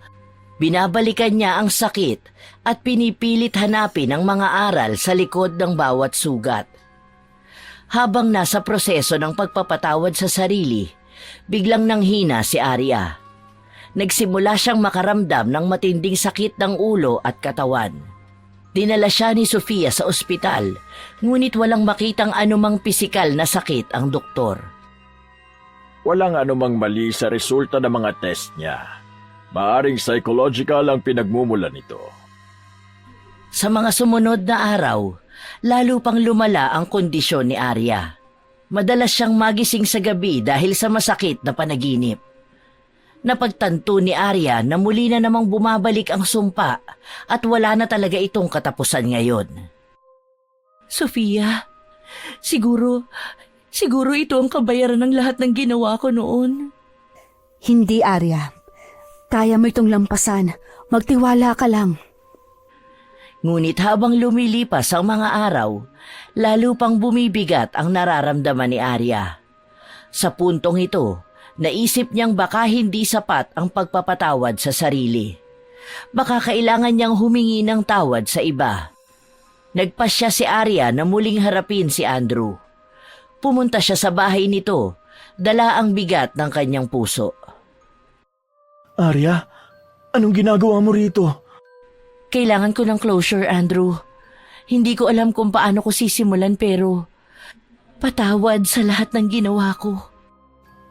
binabalikan niya ang sakit at pinipilit hanapin ang mga aral sa likod ng bawat sugat. Habang nasa proseso ng pagpapatawad sa sarili, biglang nanghina si Arya. Nagsimula siyang makaramdam ng matinding sakit ng ulo at katawan. Dinala siya ni Sofia sa ospital, ngunit walang makitang anumang pisikal na sakit ang doktor. Walang anumang mali sa resulta ng mga test niya. Maaring psychological ang pinagmumulan nito. Sa mga sumunod na araw, lalo pang lumala ang kondisyon ni Arya. Madalas siyang magising sa gabi dahil sa masakit na panaginip. Napagtanto ni Arya na muli na namang bumabalik ang sumpa at wala na talaga itong katapusan ngayon. Sofia, siguro ito ang kabayaran ng lahat ng ginawa ko noon. Hindi, Arya. Kaya mo itong lampasan. Magtiwala ka lang. Ngunit habang lumilipas ang mga araw, lalo pang bumibigat ang nararamdaman ni Arya. Sa puntong ito, naisip niyang baka hindi sapat ang pagpapatawad sa sarili. Baka kailangan niyang humingi ng tawad sa iba. Nagpasya si Arya na muling harapin si Andrew. Pumunta siya sa bahay nito, dala ang bigat ng kanyang puso. Arya, anong ginagawa mo rito? Kailangan ko ng closure, Andrew. Hindi ko alam kung paano ko sisimulan pero patawad sa lahat ng ginawa ko.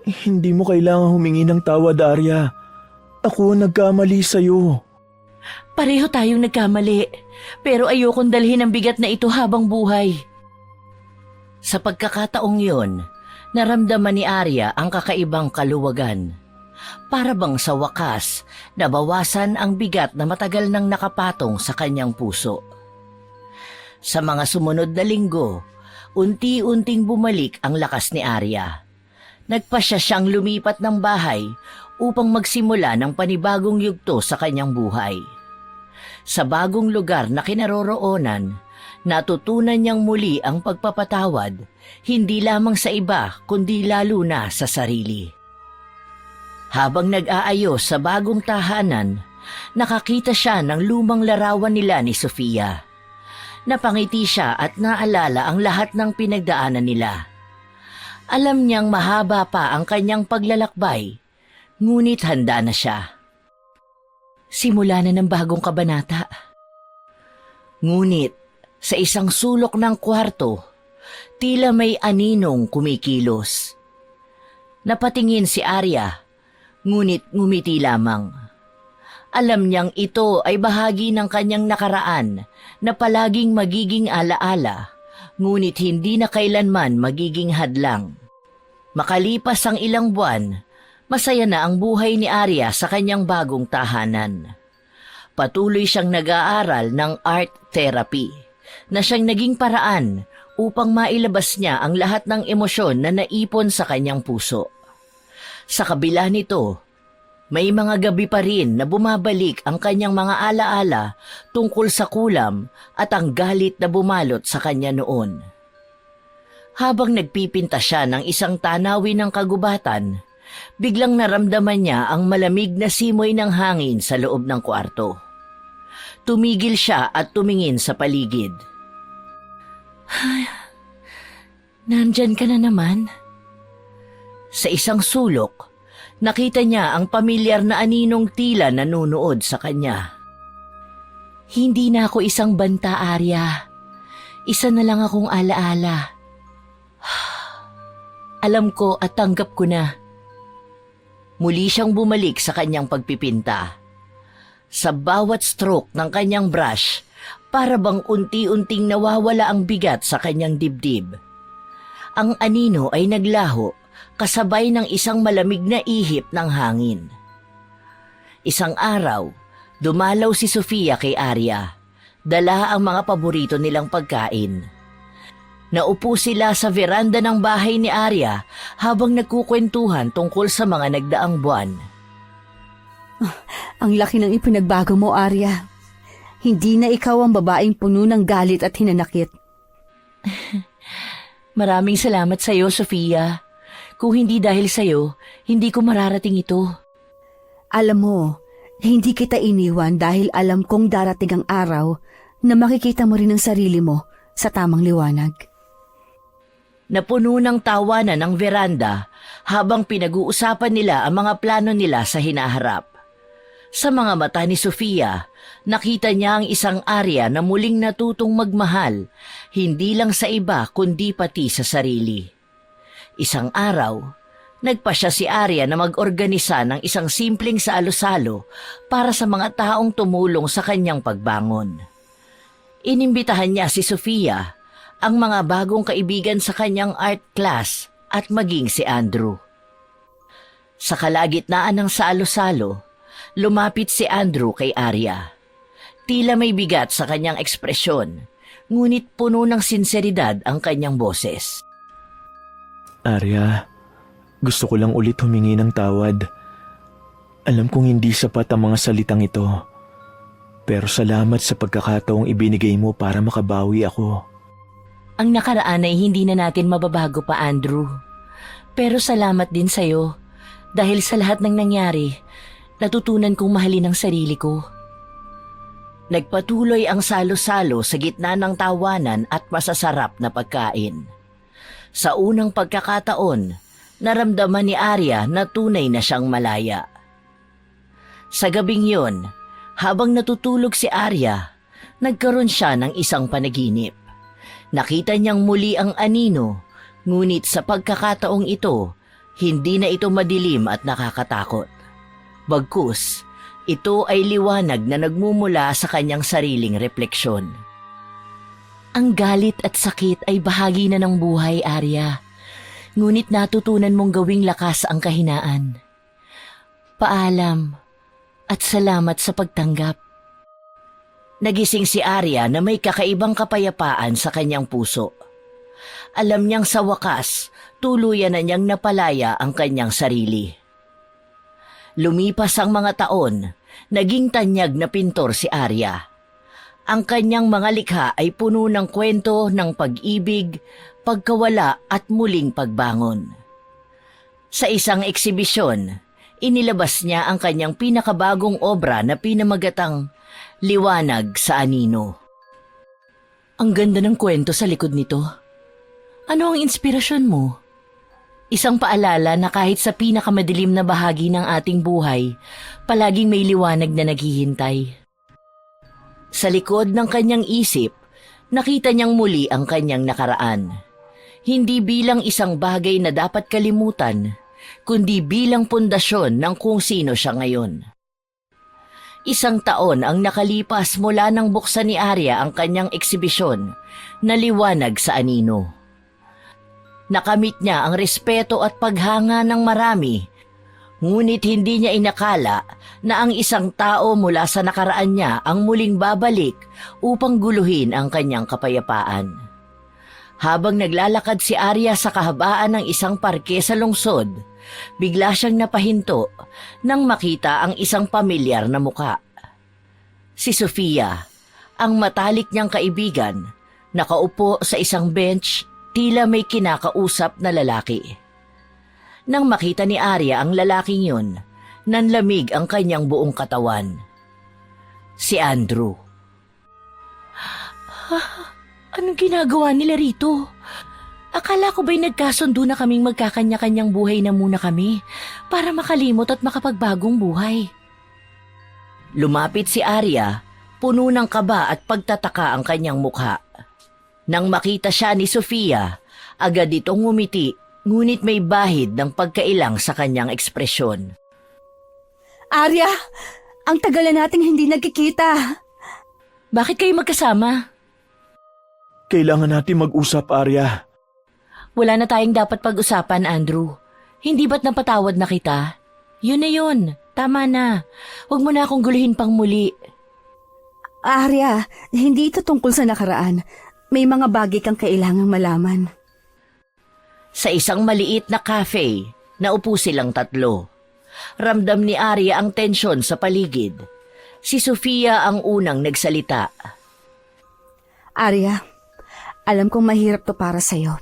Hindi mo kailangan humingi ng tawad, Arya. Ako ang nagkamali sa'yo. Pareho tayong nagkamali, pero ayokong dalhin ang bigat na ito habang buhay. Sa pagkakataong yon, naramdaman ni Arya ang kakaibang kaluwagan. Para bang sa wakas, nabawasan ang bigat na matagal nang nakapatong sa kanyang puso. Sa mga sumunod na linggo, unti-unting bumalik ang lakas ni Arya. Nagpasya siyang lumipat ng bahay upang magsimula ng panibagong yugto sa kanyang buhay. Sa bagong lugar na kinaroroonan, natutunan niyang muli ang pagpapatawad, hindi lamang sa iba kundi lalo na sa sarili. Habang nag-aayos sa bagong tahanan, nakakita siya ng lumang larawan nila ni Sofia. Napangiti siya at naalala ang lahat ng pinagdaanan nila. Alam niyang mahaba pa ang kanyang paglalakbay, ngunit handa na siya. Simula na ng bagong kabanata. Ngunit sa isang sulok ng kwarto, tila may aninong kumikilos. Napatingin si Arya, ngunit ngumiti lamang. Alam niyang ito ay bahagi ng kanyang nakaraan na palaging magiging alaala, ngunit hindi na kailanman magiging hadlang. Makalipas ang ilang buwan, masaya na ang buhay ni Arya sa kanyang bagong tahanan. Patuloy siyang nag-aaral ng art therapy, na siyang naging paraan upang mailabas niya ang lahat ng emosyon na naipon sa kanyang puso. Sa kabila nito, may mga gabi pa rin na bumabalik ang kanyang mga alaala tungkol sa kulam at ang galit na bumalot sa kanya noon. Habang nagpipinta siya ng isang tanawin ng kagubatan, biglang naramdaman niya ang malamig na simoy ng hangin sa loob ng kwarto. Tumigil siya at tumingin sa paligid. Nandyan ka na naman. Sa isang sulok, nakita niya ang pamilyar na aninong tila nanunood sa kanya. Hindi na ako isang banta, Arya. Isa na lang akong alaala. Alam ko at tanggap ko na. Muli siyang bumalik sa kanyang pagpipinta. Sa bawat stroke ng kanyang brush, para bang unti-unting nawawala ang bigat sa kanyang dibdib. Ang anino ay naglaho kasabay ng isang malamig na ihip ng hangin. Isang araw, dumalaw si Sofia kay Arya. Dala ang mga paborito nilang pagkain. Naupo sila sa veranda ng bahay ni Arya habang nagkukwentuhan tungkol sa mga nagdaang buwan. Ang laki ng ipinagbago mo, Arya. Hindi na ikaw ang babaeng puno ng galit at hinanakit. Maraming salamat sa iyo, Sofia. Kung hindi dahil sa iyo, hindi ko mararating ito. Alam mo, hindi kita iniwan dahil alam kong darating ang araw na makikita mo rin ang sarili mo sa tamang liwanag. Napuno ng tawanan ang veranda habang pinag-uusapan nila ang mga plano nila sa hinaharap. Sa mga mata ni Sofia, nakita niya ang isang Arya na muling natutong magmahal, hindi lang sa iba kundi pati sa sarili. Isang araw, nagpasya si Arya na mag-organisa ng isang simpleng salo-salo para sa mga taong tumulong sa kanyang pagbangon. Inimbitahan niya si Sofia, ang mga bagong kaibigan sa kanyang art class at maging si Andrew. Sa kalagitnaan ng salo-salo, lumapit si Andrew kay Arya. Tila may bigat sa kanyang ekspresyon, ngunit puno ng sinseridad ang kanyang boses. Arya, gusto ko lang ulit humingi ng tawad. Alam kong hindi sapat ang mga salitang ito. Pero salamat sa pagkakataong ibinigay mo para makabawi ako. Ang nakaraan ay hindi na natin mababago pa, Andrew. Pero salamat din sa'yo. Dahil sa lahat ng nangyari, natutunan kong mahalin ang sarili ko. Nagpatuloy ang salo-salo sa gitna ng tawanan at masasarap na pagkain. Sa unang pagkakataon, naramdaman ni Arya na tunay na siyang malaya. Sa gabing yon, habang natutulog si Arya, nagkaroon siya ng isang panaginip. Nakita niyang muli ang anino, ngunit sa pagkakataong ito, hindi na ito madilim at nakakatakot. Bagkus, ito ay liwanag na nagmumula sa kanyang sariling refleksyon. Ang galit at sakit ay bahagi na ng buhay, Arya. Ngunit natutunan mong gawing lakas ang kahinaan. Paalam at salamat sa pagtanggap. Nagising si Arya na may kakaibang kapayapaan sa kanyang puso. Alam niyang sa wakas, tuluyan na niyang napalaya ang kanyang sarili. Lumipas ang mga taon, naging tanyag na pintor si Arya. Ang kanyang mga likha ay puno ng kwento ng pag-ibig, pagkawala at muling pagbangon. Sa isang eksibisyon, inilabas niya ang kanyang pinakabagong obra na pinamagatang Liwanag sa Anino. Ang ganda ng kwento sa likod nito. Ano ang inspirasyon mo? Isang paalala na kahit sa pinakamadilim na bahagi ng ating buhay, palaging may liwanag na naghihintay. Sa likod ng kanyang isip, nakita niyang muli ang kanyang nakaraan. Hindi bilang isang bagay na dapat kalimutan, kundi bilang pundasyon ng kung sino siya ngayon. Isang taon ang nakalipas mula nang buksan ni Arya ang kanyang eksibisyon na Liwanag sa Anino. Nakamit niya ang respeto at paghanga ng marami, ngunit hindi niya inakala na ang isang tao mula sa nakaraan niya ang muling babalik upang guluhin ang kanyang kapayapaan. Habang naglalakad si Arya sa kahabaan ng isang parke sa lungsod, bigla siyang napahinto nang makita ang isang pamilyar na muka. Si Sofia, ang matalik niyang kaibigan, nakaupo sa isang bench, tila may kinakausap na lalaki. Nang makita ni Arya ang lalaking yun, nanlamig ang kanyang buong katawan. Si Andrew. Anong ginagawa nila rito? Akala ko ba'y nagkasundo na kaming magkakanya-kanyang buhay na muna kami para makalimot at makapagbagong buhay. Lumapit si Arya, puno ng kaba at pagtataka ang kanyang mukha. Nang makita siya ni Sofia, agad itong ngumiti, ngunit may bahid ng pagkailang sa kanyang ekspresyon. Arya, ang tagal na nating hindi nagkikita. Bakit kayo magkasama? Kailangan natin mag-usap, Arya. Wala na tayong dapat pag-usapan, Andrew. Hindi ba't napatawad na kita? Yun na yun. Tama na. Huwag mo na akong guluhin pang muli. Arya, hindi ito tungkol sa nakaraan. May mga bagay kang kailangang malaman. Sa isang maliit na cafe, naupo silang tatlo. Ramdam ni Arya ang tensyon sa paligid. Si Sofia ang unang nagsalita. Arya, alam kong mahirap to para sa'yo.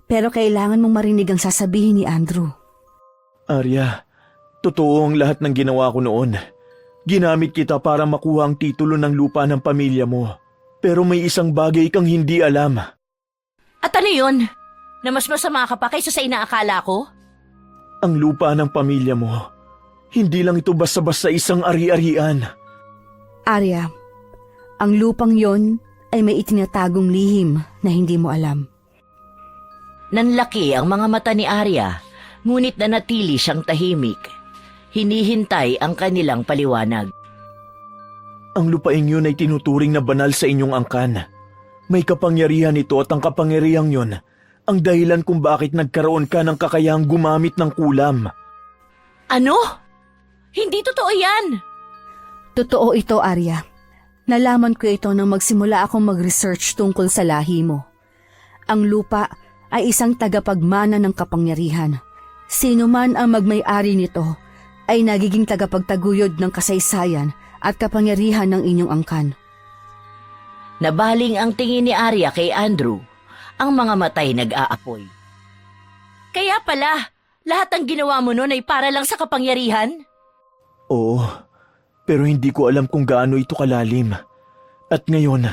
Pero kailangan mong marinig ang sasabihin ni Andrew. Arya, totoo ang lahat ng ginawa ko noon. Ginamit kita para makuha ang titulo ng lupa ng pamilya mo. Pero may isang bagay kang hindi alam. At ano yun? Na mas masama ka pa kaysa sa inaakala ko? Ang lupa ng pamilya mo, hindi lang ito basta-basta isang ari-arian. Arya, ang lupang yon ay may itinatagong lihim na hindi mo alam. Nanlaki ang mga mata ni Arya, ngunit nanatili siyang tahimik. Hinihintay ang kanilang paliwanag. Ang lupaing yun ay tinuturing na banal sa inyong angkan. May kapangyarihan ito at ang kapangyarihang yun ang dahilan kung bakit nagkaroon ka ng kakayahang gumamit ng kulam. Ano? Hindi totoo yan! Totoo ito, Arya. Nalaman ko ito nang magsimula akong mag-research tungkol sa lahi mo. Ang lupa ay isang tagapagmana ng kapangyarihan. Sino man ang magmay-ari nito ay nagiging tagapagtaguyod ng kasaysayan at kapangyarihan ng inyong angkan. Nabaling ang tingin ni Arya kay Andrew. Ang mga matay nag-aapoy. Kaya pala, lahat ng ginawa mo noon ay para lang sa kapangyarihan? Oo, pero hindi ko alam kung gaano ito kalalim. At ngayon,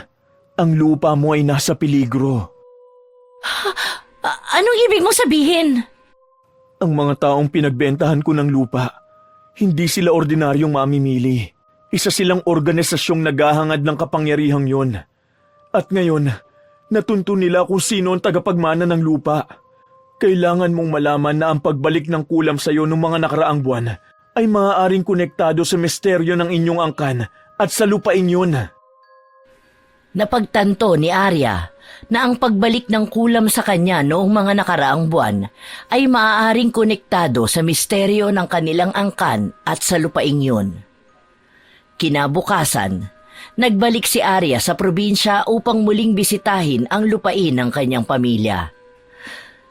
ang lupa mo ay nasa peligro. Anong ibig mong sabihin? Ang mga taong pinagbentahan ko ng lupa, hindi sila ordinaryong mamimili. Isa silang organisasyong naghahangad ng kapangyarihang yon. At ngayon, natuntun nila kung sino ang tagapagmana ng lupa. Kailangan mong malaman na ang pagbalik ng kulam sa iyo noong mga nakaraang buwan ay maaaring konektado sa misteryo ng inyong angkan at sa lupain yun. Napagtanto ni Arya na ang pagbalik ng kulam sa kanya noong mga nakaraang buwan ay maaaring konektado sa misteryo ng kanilang angkan at sa lupaing yun. Kinabukasan, nagbalik si Arya sa probinsya upang muling bisitahin ang lupain ng kanyang pamilya.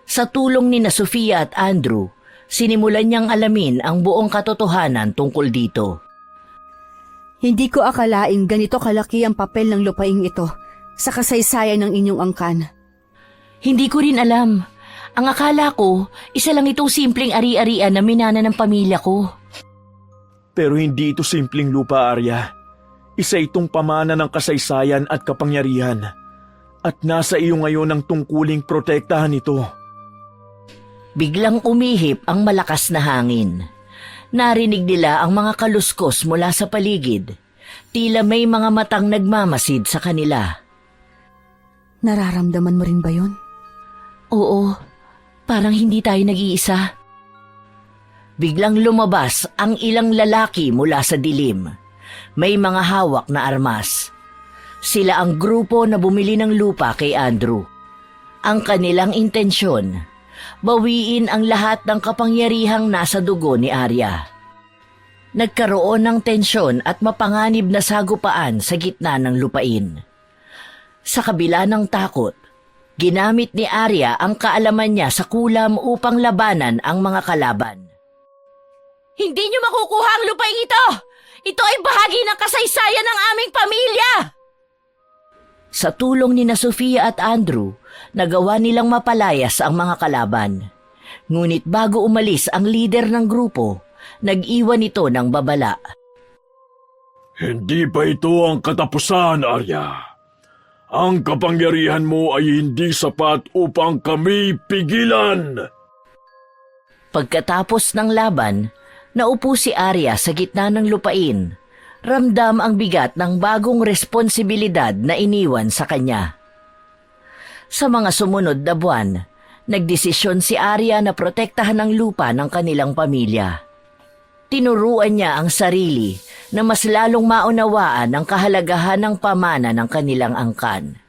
Sa tulong ni na Sofia at Andrew, sinimulan niyang alamin ang buong katotohanan tungkol dito. Hindi ko akalaing ganito kalaki ang papel ng lupaing ito sa kasaysayan ng inyong angkan. Hindi ko rin alam. Ang akala ko, isa lang itong simpleng ari-arian na minana ng pamilya ko. Pero hindi ito simpleng lupa, Arya. Isa itong pamana ng kasaysayan at kapangyarihan. At nasa iyo ngayon ang tungkuling protektahan ito. Biglang umihip ang malakas na hangin. Narinig nila ang mga kaluskos mula sa paligid. Tila may mga matang nagmamasid sa kanila. Nararamdaman mo rin ba yun? Oo, parang hindi tayo nag-iisa. Biglang lumabas ang ilang lalaki mula sa dilim. May mga hawak na armas. Sila ang grupo na bumili ng lupa kay Andrew. Ang kanilang intensyon, bawiin ang lahat ng kapangyarihang nasa dugo ni Arya. Nagkaroon ng tensyon at mapanganib na sagupaan sa gitna ng lupain. Sa kabila ng takot, ginamit ni Arya ang kaalaman niya sa kulam upang labanan ang mga kalaban. Hindi niyo makukuha ang lupain ito! Ito ay bahagi ng kasaysayan ng aming pamilya! Sa tulong ni na Sofia at Andrew, nagawa nilang mapalayas ang mga kalaban. Ngunit bago umalis ang lider ng grupo, nag-iwan ito ng babala. Hindi pa ito ang katapusan, Arya. Ang kapangyarihan mo ay hindi sapat upang kami pigilan. Pagkatapos ng laban, naupo si Arya sa gitna ng lupain. Ramdam ang bigat ng bagong responsibilidad na iniwan sa kanya. Sa mga sumunod na buwan, nagdesisyon si Arya na protektahan ang lupa ng kanilang pamilya. Tinuruan niya ang sarili na mas lalong maunawaan ang kahalagahan ng pamana ng kanilang angkan.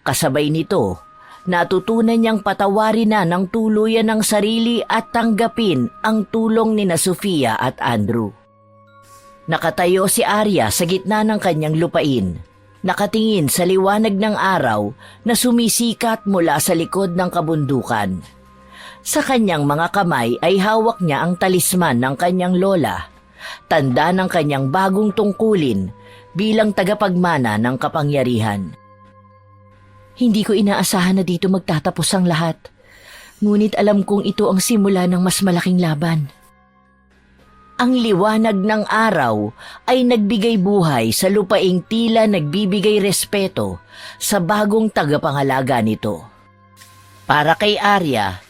Kasabay nito, natutunan niyang patawarin na ng tuluyan ng sarili at tanggapin ang tulong ni na Sofia at Andrew. Nakatayo si Arya sa gitna ng kanyang lupain, nakatingin sa liwanag ng araw na sumisikat mula sa likod ng kabundukan. Sa kanyang mga kamay ay hawak niya ang talisman ng kanyang lola, tanda ng kanyang bagong tungkulin bilang tagapagmana ng kapangyarihan. Hindi ko inaasahan na dito magtatapos ang lahat, ngunit alam kong ito ang simula ng mas malaking laban. Ang liwanag ng araw ay nagbigay buhay sa lupaing tila nagbibigay respeto sa bagong tagapangalaga nito. Para kay Arya,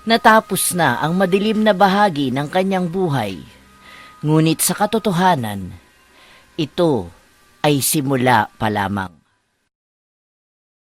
natapos na ang madilim na bahagi ng kanyang buhay. Ngunit sa katotohanan, ito ay simula pa lamang.